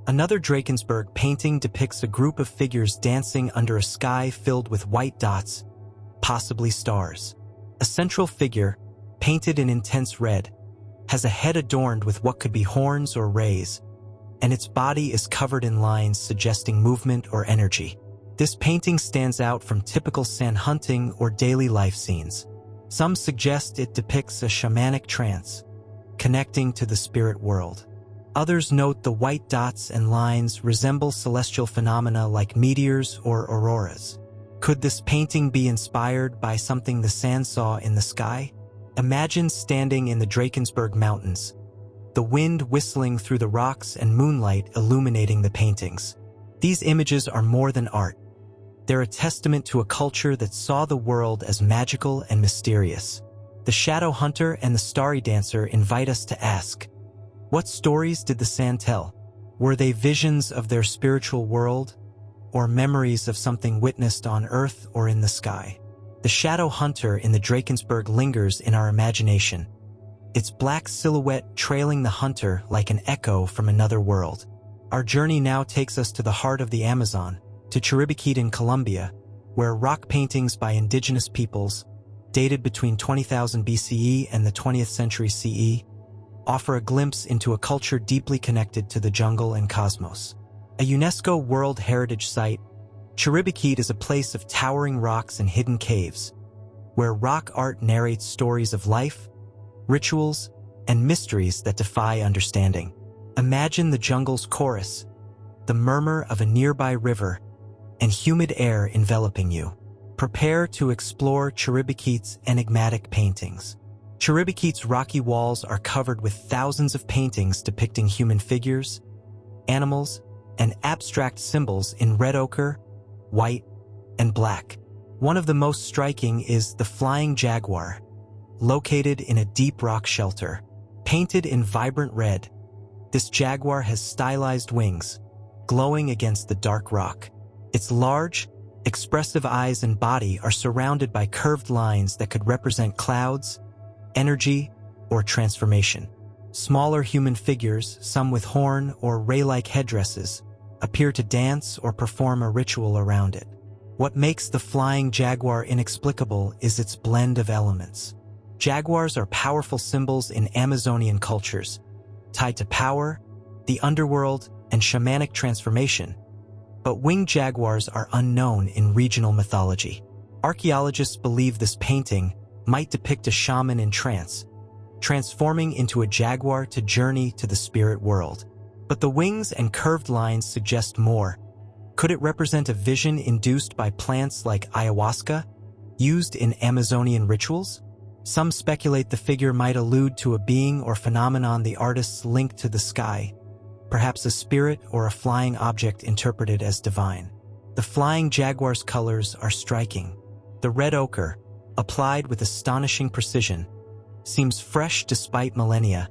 Another Drakensberg painting depicts a group of figures dancing under a sky filled with white dots, possibly stars. A central figure, painted in intense red, has a head adorned with what could be horns or rays, and its body is covered in lines suggesting movement or energy. This painting stands out from typical sand hunting or daily life scenes. Some suggest it depicts a shamanic trance, connecting to the spirit world. Others note the white dots and lines resemble celestial phenomena like meteors or auroras. Could this painting be inspired by something the sand saw in the sky? Imagine standing in the Drakensberg Mountains, the wind whistling through the rocks and moonlight illuminating the paintings. These images are more than art. They're a testament to a culture that saw the world as magical and mysterious. The Shadow Hunter and the Starry Dancer invite us to ask, what stories did the sand tell? Were they visions of their spiritual world, or memories of something witnessed on Earth or in the sky? The Shadow Hunter in the Drakensberg lingers in our imagination, its black silhouette trailing the hunter like an echo from another world. Our journey now takes us to the heart of the Amazon, to Chiribiquete in Colombia, where rock paintings by indigenous peoples, dated between 20,000 BCE and the 20th century CE, offer a glimpse into a culture deeply connected to the jungle and cosmos. A UNESCO World Heritage Site, Chiribiquete is a place of towering rocks and hidden caves, where rock art narrates stories of life, rituals, and mysteries that defy understanding. Imagine the jungle's chorus, the murmur of a nearby river, and humid air enveloping you. Prepare to explore Chiribiquete's enigmatic paintings. Chiribiquete's rocky walls are covered with thousands of paintings depicting human figures, animals, and abstract symbols in red ochre, white, and black. One of the most striking is the flying jaguar, located in a deep rock shelter. Painted in vibrant red, this jaguar has stylized wings, glowing against the dark rock. Its large, expressive eyes and body are surrounded by curved lines that could represent clouds, energy, or transformation. Smaller human figures, some with horn or ray-like headdresses, appear to dance or perform a ritual around it. What makes the flying jaguar inexplicable is its blend of elements. Jaguars are powerful symbols in Amazonian cultures, tied to power, the underworld, and shamanic transformation, but winged jaguars are unknown in regional mythology. Archaeologists believe this painting might depict a shaman in trance, transforming into a jaguar to journey to the spirit world. But the wings and curved lines suggest more. Could it represent a vision induced by plants like ayahuasca, used in Amazonian rituals? Some speculate the figure might allude to a being or phenomenon the artists linked to the sky, perhaps a spirit or a flying object interpreted as divine. The flying jaguar's colors are striking. The red ochre, applied with astonishing precision, seems fresh despite millennia,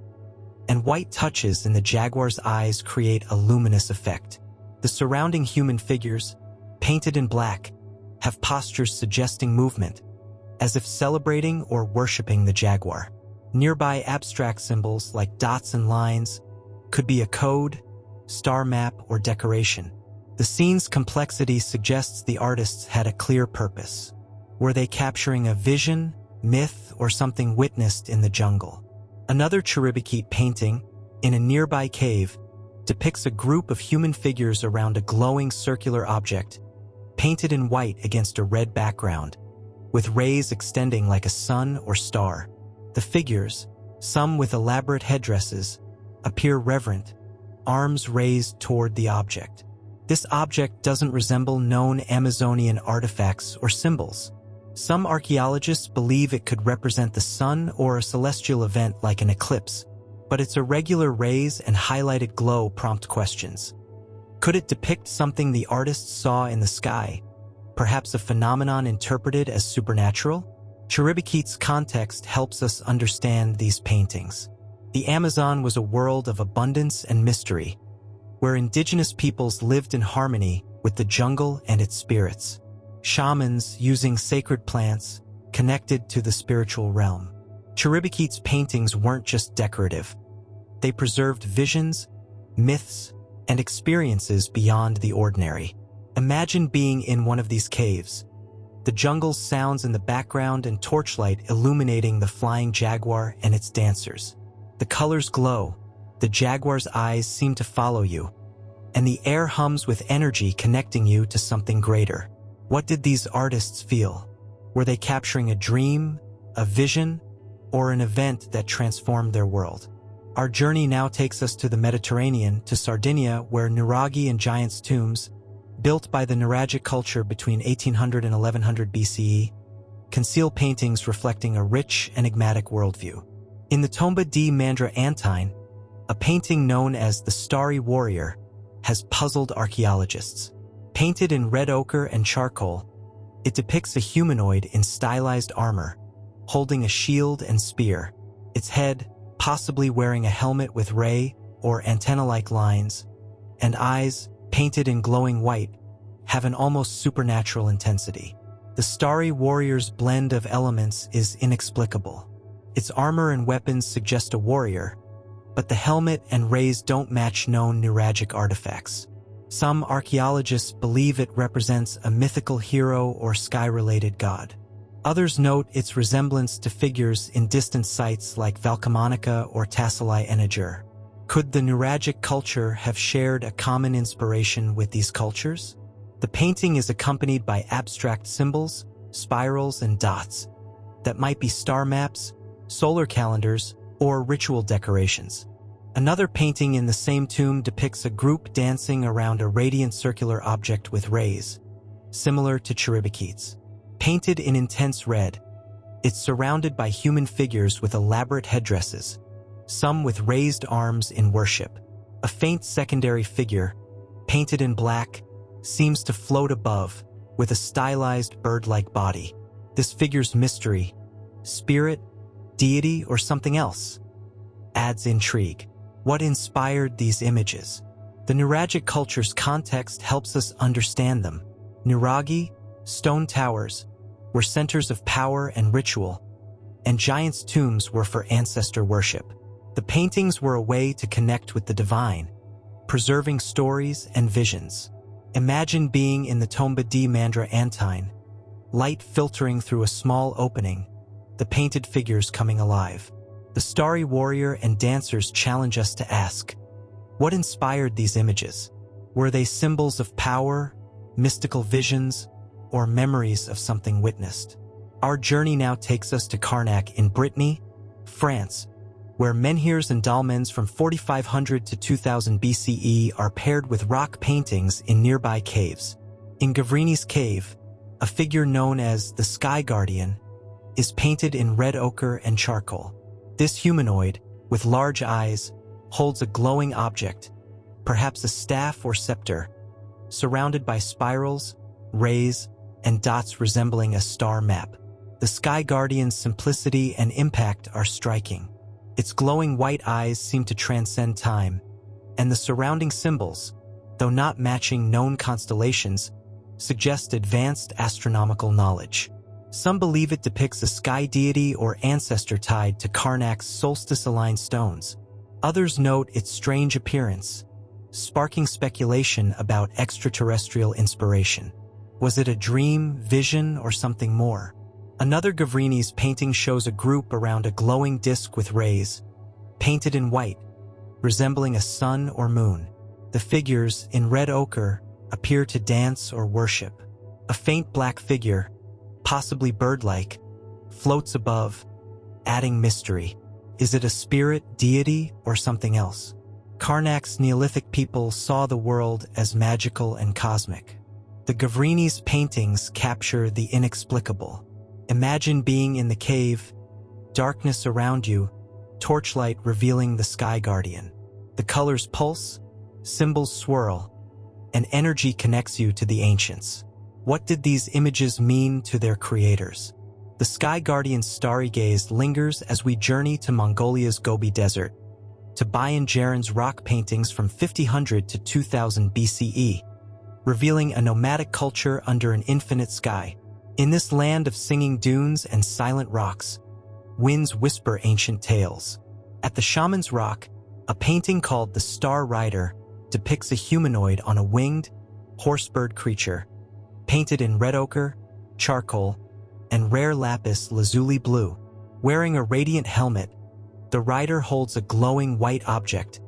and white touches in the jaguar's eyes create a luminous effect. The surrounding human figures, painted in black, have postures suggesting movement, as if celebrating or worshipping the jaguar. Nearby abstract symbols like dots and lines could be a code, star map, or decoration. The scene's complexity suggests the artists had a clear purpose. Were they capturing a vision, myth, or something witnessed in the jungle? Another Chiribiquete painting, in a nearby cave, depicts a group of human figures around a glowing circular object, painted in white against a red background, with rays extending like a sun or star. The figures, some with elaborate headdresses, appear reverent, arms raised toward the object. This object doesn't resemble known Amazonian artifacts or symbols. Some archaeologists believe it could represent the sun or a celestial event like an eclipse, but its irregular rays and highlighted glow prompt questions. Could it depict something the artist saw in the sky, perhaps a phenomenon interpreted as supernatural? Chiribiquite's context helps us understand these paintings. The Amazon was a world of abundance and mystery, where indigenous peoples lived in harmony with the jungle and its spirits. Shamans, using sacred plants, connected to the spiritual realm. Chiribiquite's paintings weren't just decorative. They preserved visions, myths, and experiences beyond the ordinary. Imagine being in one of these caves, the jungle's sounds in the background and torchlight illuminating the flying jaguar and its dancers. The colors glow, the jaguar's eyes seem to follow you, and the air hums with energy connecting you to something greater. What did these artists feel? Were they capturing a dream, a vision, or an event that transformed their world? Our journey now takes us to the Mediterranean, to Sardinia, where nuraghi and giants' tombs, built by the Nuragic culture between 1800 and 1100 BCE, conceal paintings reflecting a rich, enigmatic worldview. In the Tomba di Mandra Antine, a painting known as the Starry Warrior has puzzled archaeologists. Painted in red ochre and charcoal, it depicts a humanoid in stylized armor, holding a shield and spear. Its head, possibly wearing a helmet with ray or antenna-like lines, and eyes, painted in glowing white, have an almost supernatural intensity. The Starry Warrior's blend of elements is inexplicable. Its armor and weapons suggest a warrior, but the helmet and rays don't match known nuragic artifacts. Some archaeologists believe it represents a mythical hero or sky-related god. Others note its resemblance to figures in distant sites like Valcamonica or Tassili Eniger. Could the Nuragic culture have shared a common inspiration with these cultures? The painting is accompanied by abstract symbols, spirals, and dots that might be star maps, solar calendars, or ritual decorations. Another painting in the same tomb depicts a group dancing around a radiant circular object with rays, similar to Chiribiquite's. Painted in intense red, it's surrounded by human figures with elaborate headdresses, some with raised arms in worship. A faint secondary figure, painted in black, seems to float above, with a stylized bird-like body. This figure's mystery, spirit, deity, or something else, adds intrigue. What inspired these images? The Nuragic culture's context helps us understand them. Nuraghi, stone towers, were centers of power and ritual, and giants' tombs were for ancestor worship. The paintings were a way to connect with the divine, preserving stories and visions. Imagine being in the Tomba di Mandra Antine, light filtering through a small opening, the painted figures coming alive. The Starry Warrior and dancers challenge us to ask, what inspired these images? Were they symbols of power, mystical visions, or memories of something witnessed? Our journey now takes us to Carnac in Brittany, France, where menhirs and dolmens from 4500 to 2000 BCE are paired with rock paintings in nearby caves. In Gavrini's cave, a figure known as the Sky Guardian is painted in red ochre and charcoal. This humanoid, with large eyes, holds a glowing object, perhaps a staff or scepter, surrounded by spirals, rays, and dots resembling a star map. The Sky Guardian's simplicity and impact are striking. Its glowing white eyes seem to transcend time, and the surrounding symbols, though not matching known constellations, suggest advanced astronomical knowledge. Some believe it depicts a sky deity or ancestor tied to Karnak's solstice-aligned stones. Others note its strange appearance, sparking speculation about extraterrestrial inspiration. Was it a dream, vision, or something more? Another Gavrini's painting shows a group around a glowing disk with rays, painted in white, resembling a sun or moon. The figures, in red ochre, appear to dance or worship. A faint black figure, possibly bird-like, floats above, adding mystery. Is it a spirit, deity, or something else? Karnak's Neolithic people saw the world as magical and cosmic. The Gavrini's paintings capture the inexplicable. Imagine being in the cave, darkness around you, torchlight revealing the Sky Guardian. The colors pulse, symbols swirl, and energy connects you to the ancients. What did these images mean to their creators? The Sky Guardian's starry gaze lingers as we journey to Mongolia's Gobi Desert, to Bayan Jaren's rock paintings from 5000 to 2000 BCE, revealing a nomadic culture under an infinite sky. In this land of singing dunes and silent rocks, winds whisper ancient tales. At the Shaman's Rock, a painting called The Star Rider depicts a humanoid on a winged, horsebird creature, painted in red ochre, charcoal, and rare lapis lazuli blue. Wearing a radiant helmet, the rider holds a glowing white object,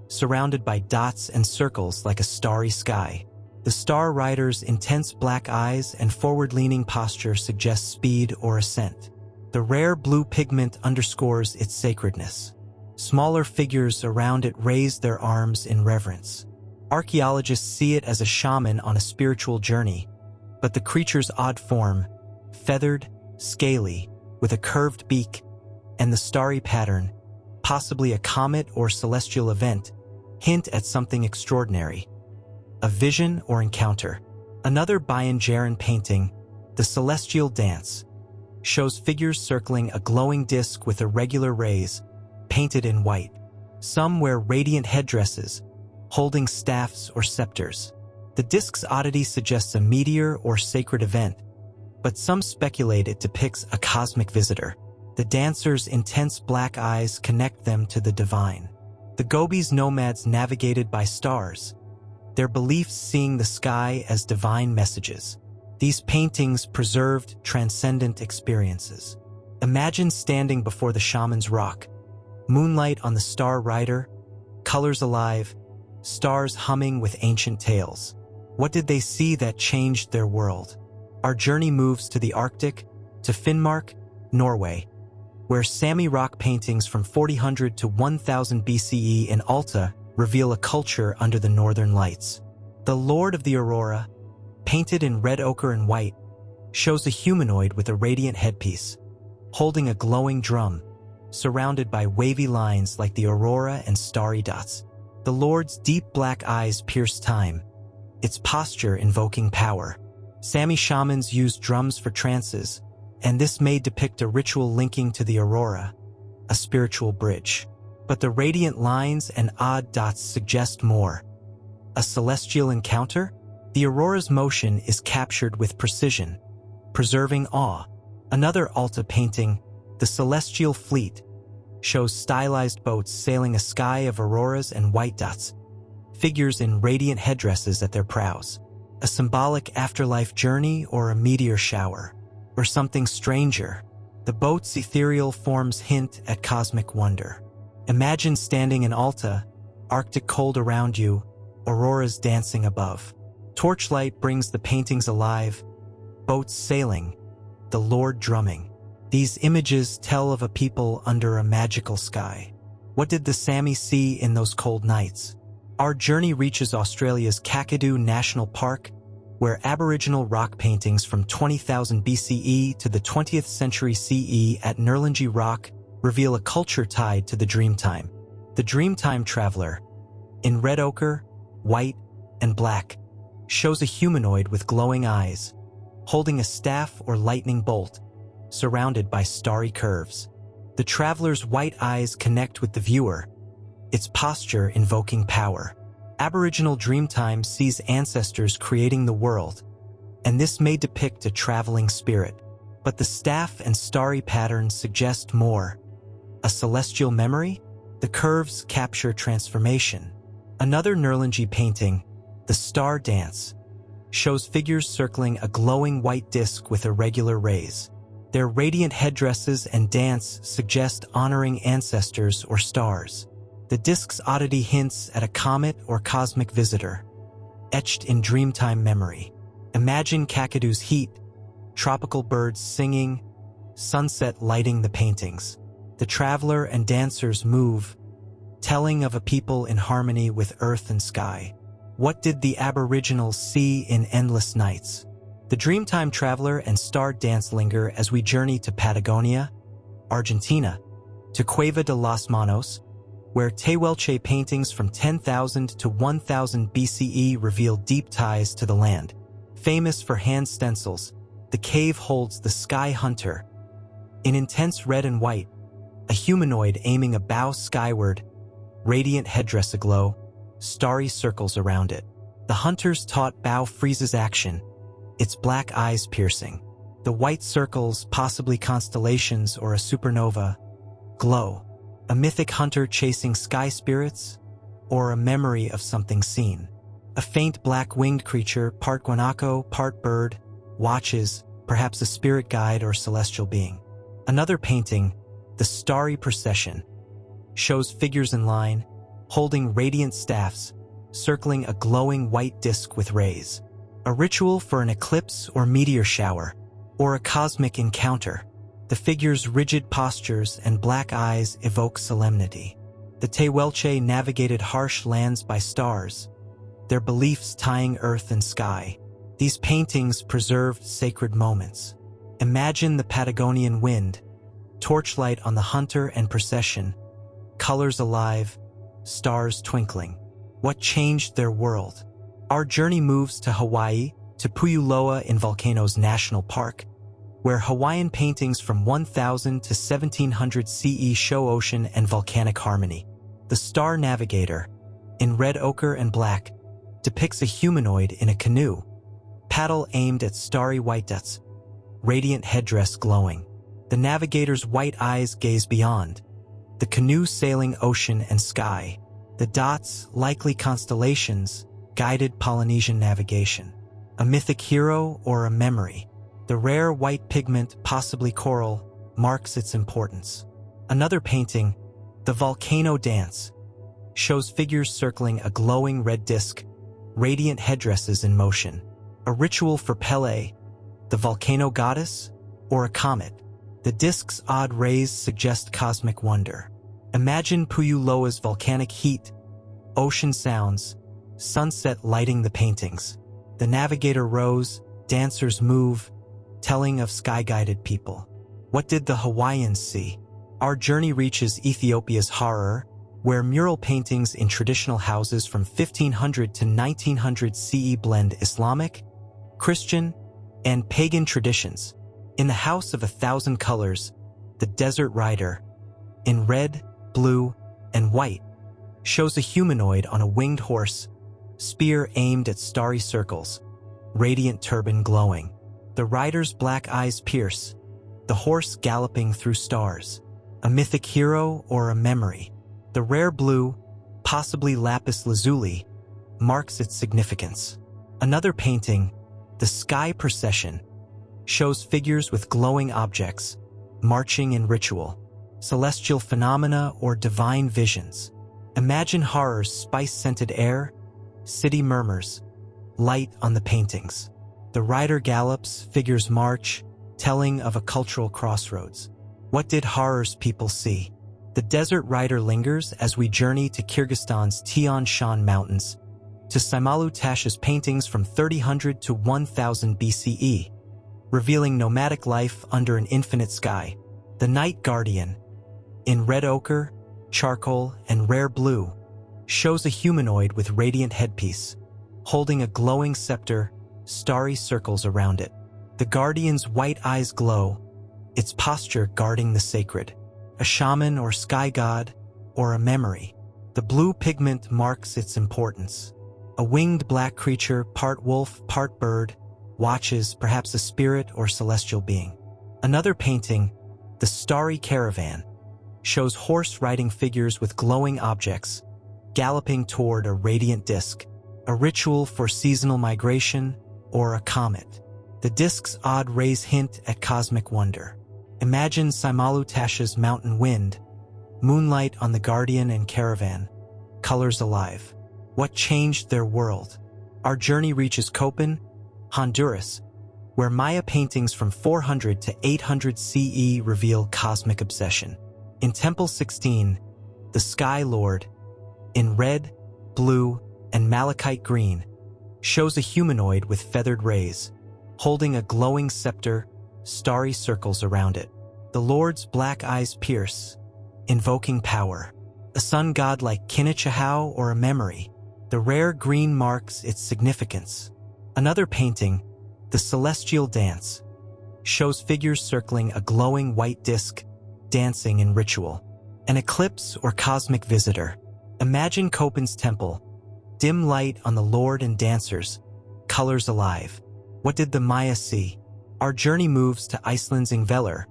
surrounded by dots and circles like a starry sky. The Star Rider's intense black eyes and forward-leaning posture suggest speed or ascent. The rare blue pigment underscores its sacredness. Smaller figures around it raise their arms in reverence. Archaeologists see it as a shaman on a spiritual journey, but the creature's odd form, feathered, scaly, with a curved beak, and the starry pattern, possibly a comet or celestial event, hint at something extraordinary. A vision or encounter. Another Bayan Jaren painting, The Celestial Dance, shows figures circling a glowing disc with irregular rays, painted in white. Some wear radiant headdresses, holding staffs or scepters. The disc's oddity suggests a meteor or sacred event, but some speculate it depicts a cosmic visitor. The dancers' intense black eyes connect them to the divine. The Gobi's nomads navigated by stars, their beliefs seeing the sky as divine messages. These paintings preserved transcendent experiences. Imagine standing before the Shaman's Rock, moonlight on the Star Rider, colors alive, stars humming with ancient tales. What did they see that changed their world? Our journey moves to the Arctic, to Finnmark, Norway, where Sami rock paintings from 4000 to 1000 BCE in Alta reveal a culture under the northern lights. The Lord of the Aurora, painted in red ochre and white, shows a humanoid with a radiant headpiece, holding a glowing drum, surrounded by wavy lines like the aurora and starry dots. The Lord's deep black eyes pierce time, its posture invoking power. Sami shamans use drums for trances, and this may depict a ritual linking to the aurora, a spiritual bridge. But the radiant lines and odd dots suggest more. A celestial encounter? The aurora's motion is captured with precision, preserving awe. Another Alta painting, The Celestial Fleet, shows stylized boats sailing a sky of auroras and white dots, figures in radiant headdresses at their prows. A symbolic afterlife journey or a meteor shower, or something stranger. The boat's ethereal forms hint at cosmic wonder. Imagine standing in Alta, Arctic cold around you, auroras dancing above. Torchlight brings the paintings alive, boats sailing, the Lord drumming. These images tell of a people under a magical sky. What did the Sami see in those cold nights? Our journey reaches Australia's Kakadu National Park, where Aboriginal rock paintings from 20,000 BCE to the 20th century CE at Nurlangi Rock reveal a culture tied to the Dreamtime. The Dreamtime Traveler, in red ochre, white, and black, shows a humanoid with glowing eyes, holding a staff or lightning bolt, surrounded by starry curves. The traveler's white eyes connect with the viewer, its posture invoking power. Aboriginal Dreamtime sees ancestors creating the world, and this may depict a traveling spirit. But the staff and starry patterns suggest more. A celestial memory? The curves capture transformation. Another Nurlangi painting, The Star Dance, shows figures circling a glowing white disc with irregular rays. Their radiant headdresses and dance suggest honoring ancestors or stars. The disc's oddity hints at a comet or cosmic visitor, etched in Dreamtime memory. Imagine Kakadu's heat, tropical birds singing, sunset lighting the paintings. The traveler and dancers move, telling of a people in harmony with earth and sky. What did the Aboriginals see in endless nights? The Dreamtime Traveler and Star Dance linger as we journey to Patagonia, Argentina, to Cueva de los Manos, where Tehuelche paintings from 10,000 to 1000 BCE reveal deep ties to the land. Famous for hand stencils, the cave holds the Sky Hunter. In intense red and white, a humanoid aiming a bow skyward, radiant headdress aglow, starry circles around it. The hunter's taut bow freezes action, its black eyes piercing. The white circles, possibly constellations or a supernova, glow. A mythic hunter chasing sky spirits, or a memory of something seen. A faint black-winged creature, part guanaco, part bird, watches, perhaps a spirit guide or celestial being. Another painting, the Starry Procession, shows figures in line, holding radiant staffs, circling a glowing white disk with rays. A ritual for an eclipse or meteor shower, or a cosmic encounter. The figures' rigid postures and black eyes evoke solemnity. The Tehuelche navigated harsh lands by stars, their beliefs tying earth and sky. These paintings preserved sacred moments. Imagine the Patagonian wind, torchlight on the hunter and procession, colors alive, stars twinkling. What changed their world? Our journey moves to Hawaii, to Puyuloa in Volcanoes National Park, where Hawaiian paintings from 1000 to 1700 CE show ocean and volcanic harmony. The Star Navigator, in red ochre and black, depicts a humanoid in a canoe, paddle aimed at starry white dots, radiant headdress glowing. The navigator's white eyes gaze beyond, the canoe sailing ocean and sky. The dots, likely constellations, guided Polynesian navigation. A mythic hero or a memory. The rare white pigment, possibly coral, marks its importance. Another painting, The Volcano Dance, shows figures circling a glowing red disk, radiant headdresses in motion. A ritual for Pele, the volcano goddess, or a comet. The disk's odd rays suggest cosmic wonder. Imagine Puyuloa's volcanic heat, ocean sounds, sunset lighting the paintings. The navigator rows, dancers move, telling of sky-guided people. What did the Hawaiians see? Our journey reaches Ethiopia's Harar, where mural paintings in traditional houses from 1500 to 1900 CE blend Islamic, Christian, and pagan traditions. In the House of 1,000 Colors, the Desert Rider, in red, blue, and white, shows a humanoid on a winged horse, spear aimed at starry circles, radiant turban glowing. The rider's black eyes pierce, the horse galloping through stars. A mythic hero or a memory. The rare blue, possibly lapis lazuli, marks its significance. Another painting, The Sky Procession, shows figures with glowing objects, marching in ritual. Celestial phenomena or divine visions. Imagine Harar's spice-scented air, city murmurs, light on the paintings. The rider gallops, figures march, telling of a cultural crossroads. What did Harar's people see? The desert rider lingers as we journey to Kyrgyzstan's Tian Shan Mountains, to Saimalu Tash's paintings from 3000 to 1000 BCE, revealing nomadic life under an infinite sky. The Night Guardian, in red ochre, charcoal, and rare blue, shows a humanoid with radiant headpiece, holding a glowing scepter, starry circles around it. The Guardian's white eyes glow, its posture guarding the sacred. A shaman or sky god, or a memory. The blue pigment marks its importance. A winged black creature, part wolf, part bird, watches, perhaps a spirit or celestial being. Another painting, The Starry Caravan, shows horse-riding figures with glowing objects, galloping toward a radiant disk, a ritual for seasonal migration, or a comet. The disk's odd rays hint at cosmic wonder. Imagine Saimalu Tasha's mountain wind, moonlight on the Guardian and Caravan, colors alive. What changed their world? Our journey reaches Copan, Honduras, where Maya paintings from 400 to 800 CE reveal cosmic obsession. In Temple 16, the Sky Lord, in red, blue, and malachite green, shows a humanoid with feathered rays, holding a glowing scepter, starry circles around it. The Lord's black eyes pierce, invoking power. a sun god like Kinichahau, or a memory. The rare green marks its significance. Another painting, The Celestial Dance, shows figures circling a glowing white disk, dancing in ritual. An eclipse or cosmic visitor. Imagine Copen's temple, dim light on the Lord and dancers, colors alive. What did the Maya see? Our journey moves to Iceland's Ingvellir,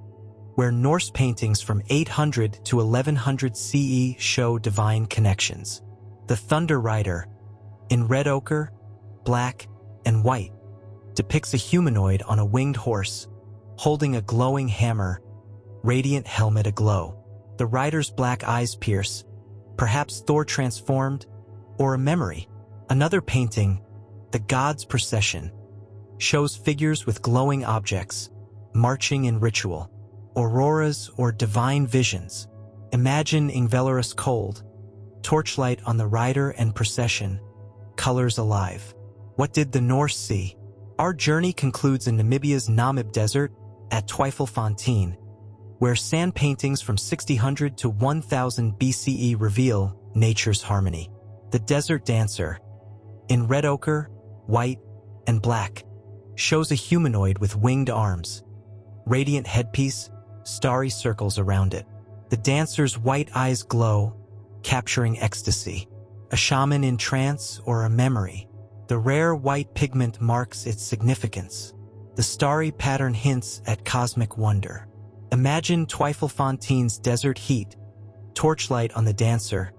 where Norse paintings from 800 to 1100 CE show divine connections. The Thunder Rider, in red ochre, black, and white, depicts a humanoid on a winged horse, holding a glowing hammer, radiant helmet aglow. The rider's black eyes pierce, perhaps Thor transformed, or a memory. Another painting, The God's Procession, shows figures with glowing objects, marching in ritual. Auroras or divine visions. Imagine Ingvelir's cold, torchlight on the rider and procession, colors alive. What did the Norse see? Our journey concludes in Namibia's Namib Desert at Twyfelfontein, where sand paintings from 600 to 1000 BCE reveal nature's harmony. The Desert Dancer, in red ochre, white, and black, shows a humanoid with winged arms, radiant headpiece, starry circles around it. The dancer's white eyes glow, capturing ecstasy. A shaman in trance or a memory. The rare white pigment marks its significance. The starry pattern hints at cosmic wonder. Imagine Twyfelfontein's desert heat, torchlight on the dancer,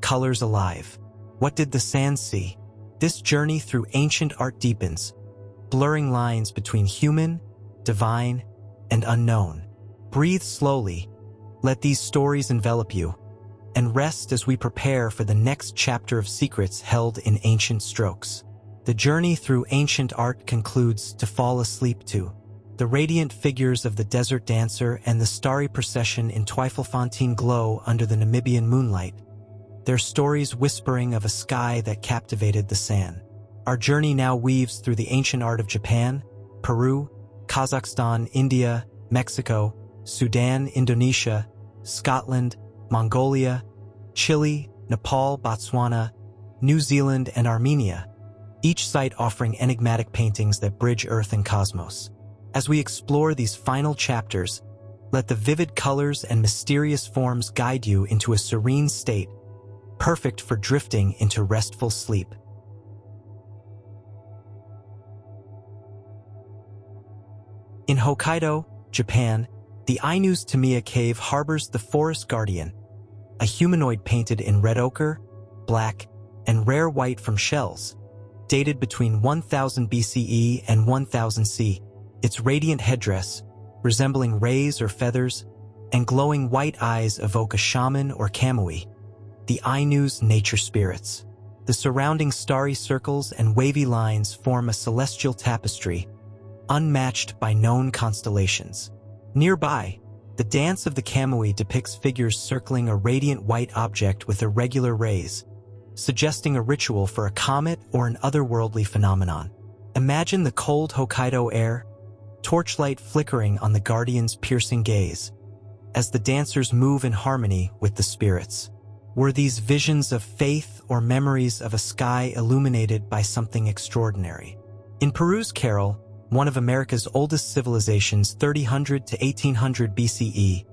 colors alive. What did the sand see? This journey through ancient art deepens, blurring lines between human, divine, and unknown. Breathe slowly, let these stories envelop you, and rest as we prepare for the next chapter of secrets held in ancient strokes. The journey through ancient art concludes to fall asleep to. The radiant figures of the desert dancer and the starry procession in Twyfelfontein glow under the Namibian moonlight, their stories whispering of a sky that captivated the sand. Our journey now weaves through the ancient art of Japan, Peru, Kazakhstan, India, Mexico, Sudan, Indonesia, Scotland, Mongolia, Chile, Nepal, Botswana, New Zealand, and Armenia, each site offering enigmatic paintings that bridge Earth and cosmos. As we explore these final chapters, let the vivid colors and mysterious forms guide you into a serene state, perfect for drifting into restful sleep. In Hokkaido, Japan, the Ainu's Tamiya Cave harbors the Forest Guardian, a humanoid painted in red ochre, black, and rare white from shells, dated between 1000 BCE and 1000 C. Its radiant headdress, resembling rays or feathers, and glowing white eyes evoke a shaman or kamui, the Ainu's nature spirits. The surrounding starry circles and wavy lines form a celestial tapestry, unmatched by known constellations. Nearby, the dance of the kamui depicts figures circling a radiant white object with irregular rays, suggesting a ritual for a comet or an otherworldly phenomenon. Imagine the cold Hokkaido air, torchlight flickering on the guardian's piercing gaze, as the dancers move in harmony with the spirits. Were these visions of faith or memories of a sky illuminated by something extraordinary? In Peru's Carol, one of America's oldest civilizations, 3000 to 1800 BCE,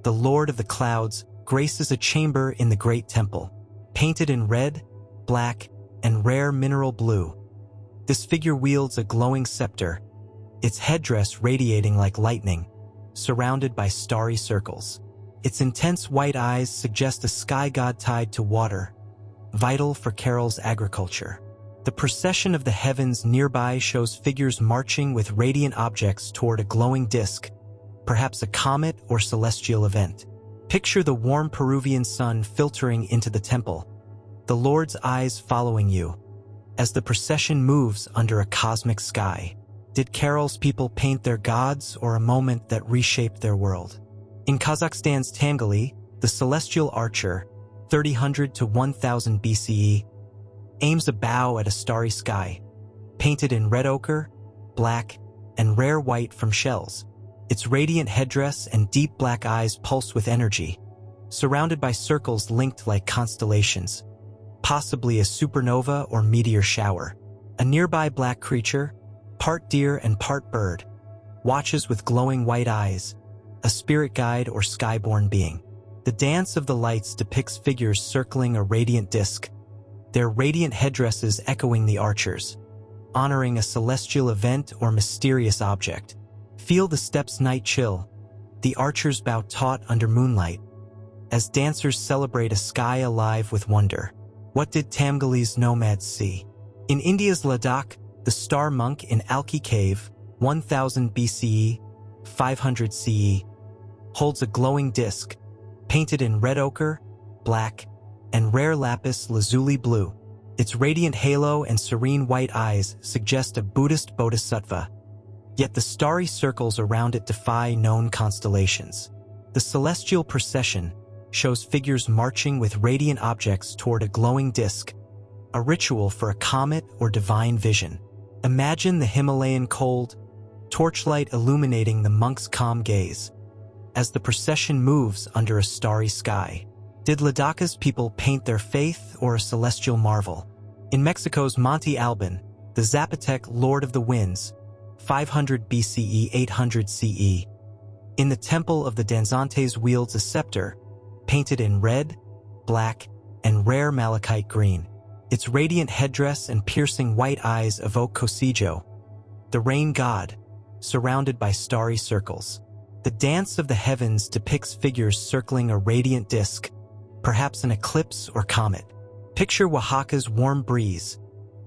the Lord of the Clouds graces a chamber in the Great Temple, painted in red, black, and rare mineral blue. This figure wields a glowing scepter, its headdress radiating like lightning, surrounded by starry circles. Its intense white eyes suggest a sky god tied to water, vital for Carol's agriculture. The procession of the heavens nearby shows figures marching with radiant objects toward a glowing disk, perhaps a comet or celestial event. Picture the warm Peruvian sun filtering into the temple, the Lord's eyes following you, as the procession moves under a cosmic sky. Did Carol's people paint their gods or a moment that reshaped their world? In Kazakhstan's Tangali, the celestial archer, 3000 to 1000 BCE, aims a bow at a starry sky, painted in red ochre, black, and rare white from shells. Its radiant headdress and deep black eyes pulse with energy, surrounded by circles linked like constellations, possibly a supernova or meteor shower. A nearby black creature, part deer and part bird, watches with glowing white eyes, a spirit guide or skyborne being. The dance of the lights depicts figures circling a radiant disk, their radiant headdresses echoing the archers, honoring a celestial event or mysterious object. Feel the steps' night chill. The archers bow taut under moonlight, as dancers celebrate a sky alive with wonder. What did Tamghalese nomads see? In India's Ladakh, the star monk in Alki Cave, 1000 BCE, 500 CE, holds a glowing disc, painted in red ochre, black, and rare lapis lazuli blue. Its radiant halo and serene white eyes suggest a Buddhist bodhisattva, yet the starry circles around it defy known constellations. The celestial procession shows figures marching with radiant objects toward a glowing disc, a ritual for a comet or divine vision. Imagine the Himalayan cold, torchlight illuminating the monk's calm gaze, as the procession moves under a starry sky. Did Ladakha's people paint their faith or a celestial marvel? In Mexico's Monte Alban, the Zapotec Lord of the Winds, 500 BCE, 800 CE, in the Temple of the Danzantes wields a scepter, painted in red, black, and rare malachite green. Its radiant headdress and piercing white eyes evoke Kosijo, the rain god, surrounded by starry circles. The dance of the heavens depicts figures circling a radiant disk, perhaps an eclipse or comet. Picture Oaxaca's warm breeze,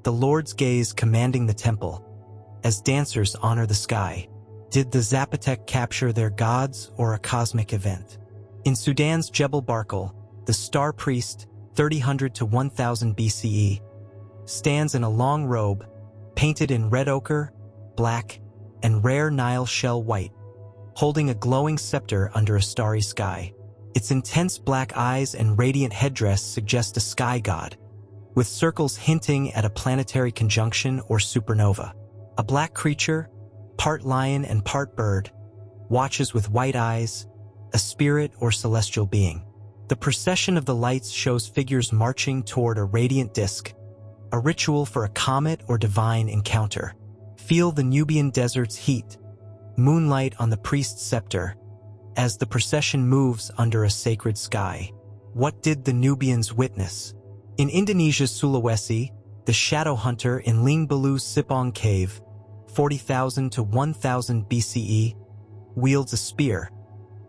the Lord's gaze commanding the temple, as dancers honor the sky. Did the Zapotec capture their gods or a cosmic event? In Sudan's Jebel Barkal, the star priest, 3000 to 1000 BCE, stands in a long robe, painted in red ochre, black, and rare Nile shell white, holding a glowing scepter under a starry sky. Its intense black eyes and radiant headdress suggest a sky god, with circles hinting at a planetary conjunction or supernova. A black creature, part lion and part bird, watches with white eyes, a spirit or celestial being. The procession of the lights shows figures marching toward a radiant disk, a ritual for a comet or divine encounter. Feel the Nubian desert's heat, moonlight on the priest's scepter, as the procession moves under a sacred sky. What did the Nubians witness? In Indonesia's Sulawesi, the shadow hunter in Lingbalu Sipong Cave, 40,000 to 1000 BCE, wields a spear,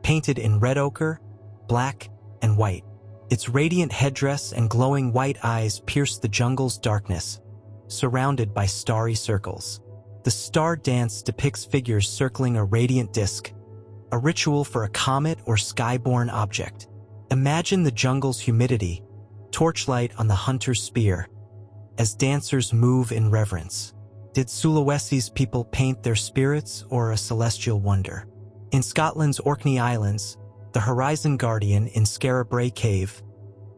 painted in red ochre, black, and white. Its radiant headdress and glowing white eyes pierce the jungle's darkness, surrounded by starry circles. The star dance depicts figures circling a radiant disk, a ritual for a comet or skyborne object. Imagine the jungle's humidity, torchlight on the hunter's spear, as dancers move in reverence. Did Sulawesi's people paint their spirits or a celestial wonder? In Scotland's Orkney Islands, the Horizon Guardian in Scarabray Cave,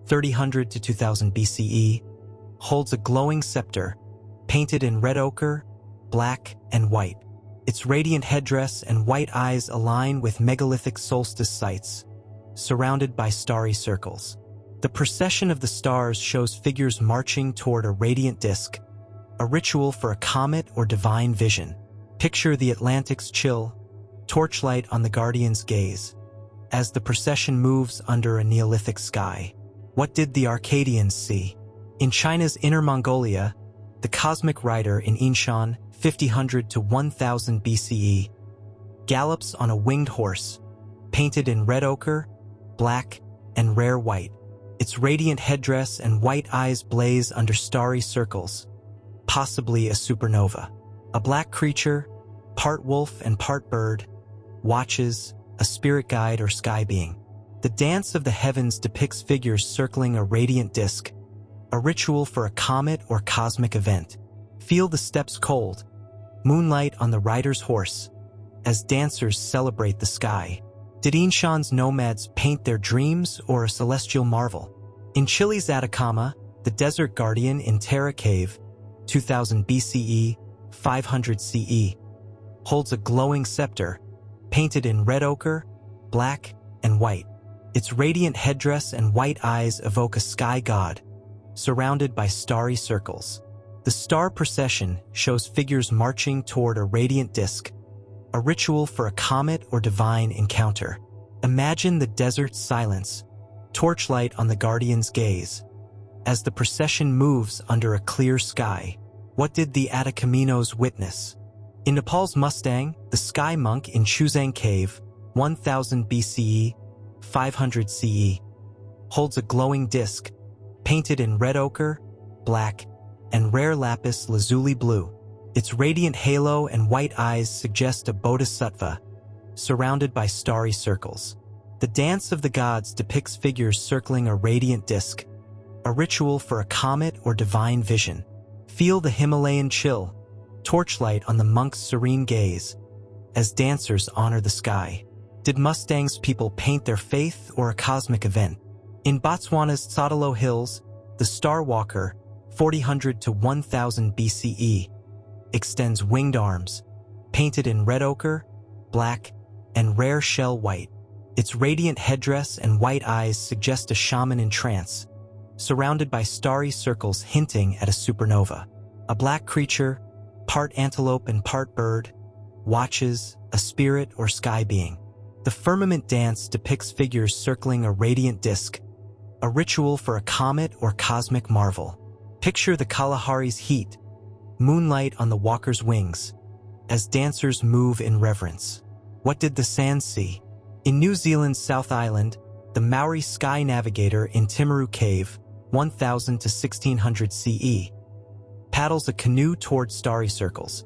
3000 to 2000 BCE, holds a glowing scepter, painted in red ochre, black, and white. Its radiant headdress and white eyes align with megalithic solstice sites, surrounded by starry circles. The procession of the stars shows figures marching toward a radiant disk, a ritual for a comet or divine vision. Picture the Atlantic's chill, torchlight on the Guardian's gaze, as the procession moves under a Neolithic sky. What did the Arcadians see? In China's Inner Mongolia, the cosmic rider in Inshan, 5000 to 1000 BCE, gallops on a winged horse, painted in red ochre, black, and rare white. Its radiant headdress and white eyes blaze under starry circles, possibly a supernova. A black creature, part wolf and part bird, watches, a spirit guide or sky being. The dance of the heavens depicts figures circling a radiant disk, a ritual for a comet or cosmic event. Feel the steps cold, moonlight on the rider's horse, as dancers celebrate the sky. Did Inshan's nomads paint their dreams or a celestial marvel? In Chile's Atacama, the desert guardian in Terra Cave, 2000 BCE, 500 CE, holds a glowing scepter, painted in red ochre, black, and white. Its radiant headdress and white eyes evoke a sky god, surrounded by starry circles. The star procession shows figures marching toward a radiant disk, a ritual for a comet or divine encounter. Imagine the desert's silence, torchlight on the guardian's gaze. As the procession moves under a clear sky, what did the Atacaminos witness? In Nepal's Mustang, the sky monk in Chuzang Cave, 1000 BCE, 500 CE, holds a glowing disk, painted in red ochre, black, and rare lapis lazuli blue. Its radiant halo and white eyes suggest a bodhisattva, surrounded by starry circles. The dance of the gods depicts figures circling a radiant disk, a ritual for a comet or divine vision. Feel the Himalayan chill, torchlight on the monk's serene gaze, as dancers honor the sky. Did Mustang's people paint their faith or a cosmic event? In Botswana's Tsotolo Hills, the Star Walker, 400 to 1000 BCE, extends winged arms, painted in red ochre, black, and rare shell white. Its radiant headdress and white eyes suggest a shaman in trance, surrounded by starry circles hinting at a supernova. A black creature, part antelope and part bird, watches, a spirit or sky being. The firmament dance depicts figures circling a radiant disk, a ritual for a comet or cosmic marvel. Picture the Kalahari's heat, moonlight on the walker's wings, as dancers move in reverence. What did the sand see? In New Zealand's South Island, the Maori sky navigator in Timaru Cave, 1000 to 1600 CE, paddles a canoe toward starry circles,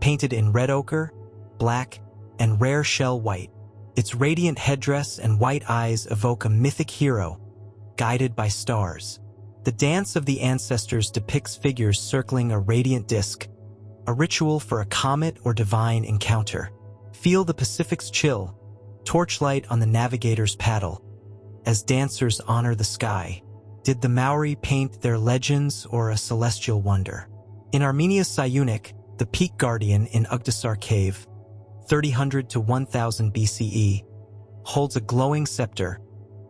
painted in red ochre, black, and rare shell white. Its radiant headdress and white eyes evoke a mythic hero, guided by stars. The dance of the ancestors depicts figures circling a radiant disk, a ritual for a comet or divine encounter. Feel the Pacific's chill, torchlight on the navigator's paddle, as dancers honor the sky. Did the Maori paint their legends or a celestial wonder? In Armenia's Sayunik, the peak guardian in Ugdasar Cave, 300 to 1000 BCE, holds a glowing scepter,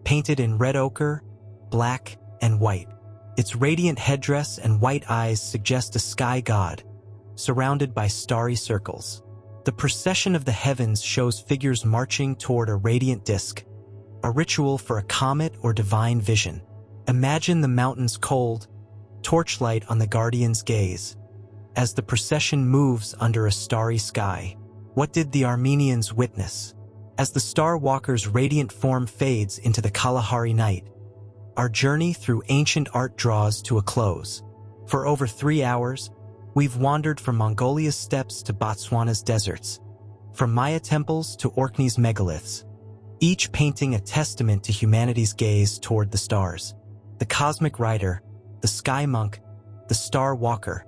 painted in red ochre, black, and white. Its radiant headdress and white eyes suggest a sky god, surrounded by starry circles. The procession of the heavens shows figures marching toward a radiant disk, a ritual for a comet or divine vision. Imagine the mountains cold, torchlight on the guardian's gaze, as the procession moves under a starry sky. What did the Armenians witness? As the Star Walker's radiant form fades into the Kalahari night, our journey through ancient art draws to a close. For over 3 hours, we've wandered from Mongolia's steppes to Botswana's deserts, from Maya temples to Orkney's megaliths, each painting a testament to humanity's gaze toward the stars. The cosmic rider, the sky monk, the Star Walker.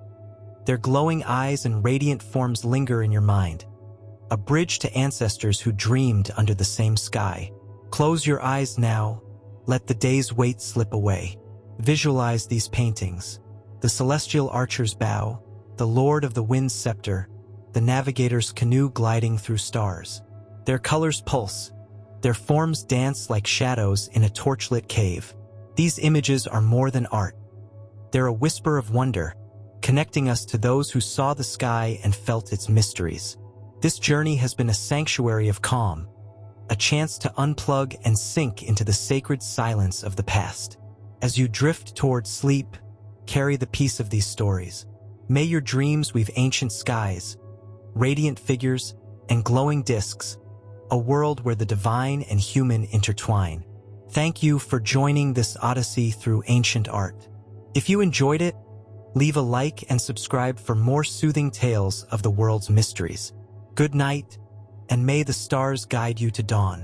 Their glowing eyes and radiant forms linger in your mind, a bridge to ancestors who dreamed under the same sky. Close your eyes now, let the day's weight slip away. Visualize these paintings: the celestial archer's bow, the lord of the wind's scepter, the navigator's canoe gliding through stars. Their colors pulse, their forms dance like shadows in a torchlit cave. These images are more than art. They're a whisper of wonder, connecting us to those who saw the sky and felt its mysteries. This journey has been a sanctuary of calm, a chance to unplug and sink into the sacred silence of the past. As you drift toward sleep, carry the peace of these stories. May your dreams weave ancient skies, radiant figures, and glowing discs, a world where the divine and human intertwine. Thank you for joining this odyssey through ancient art. If you enjoyed it, leave a like and subscribe for more soothing tales of the world's mysteries. Good night, and may the stars guide you to dawn.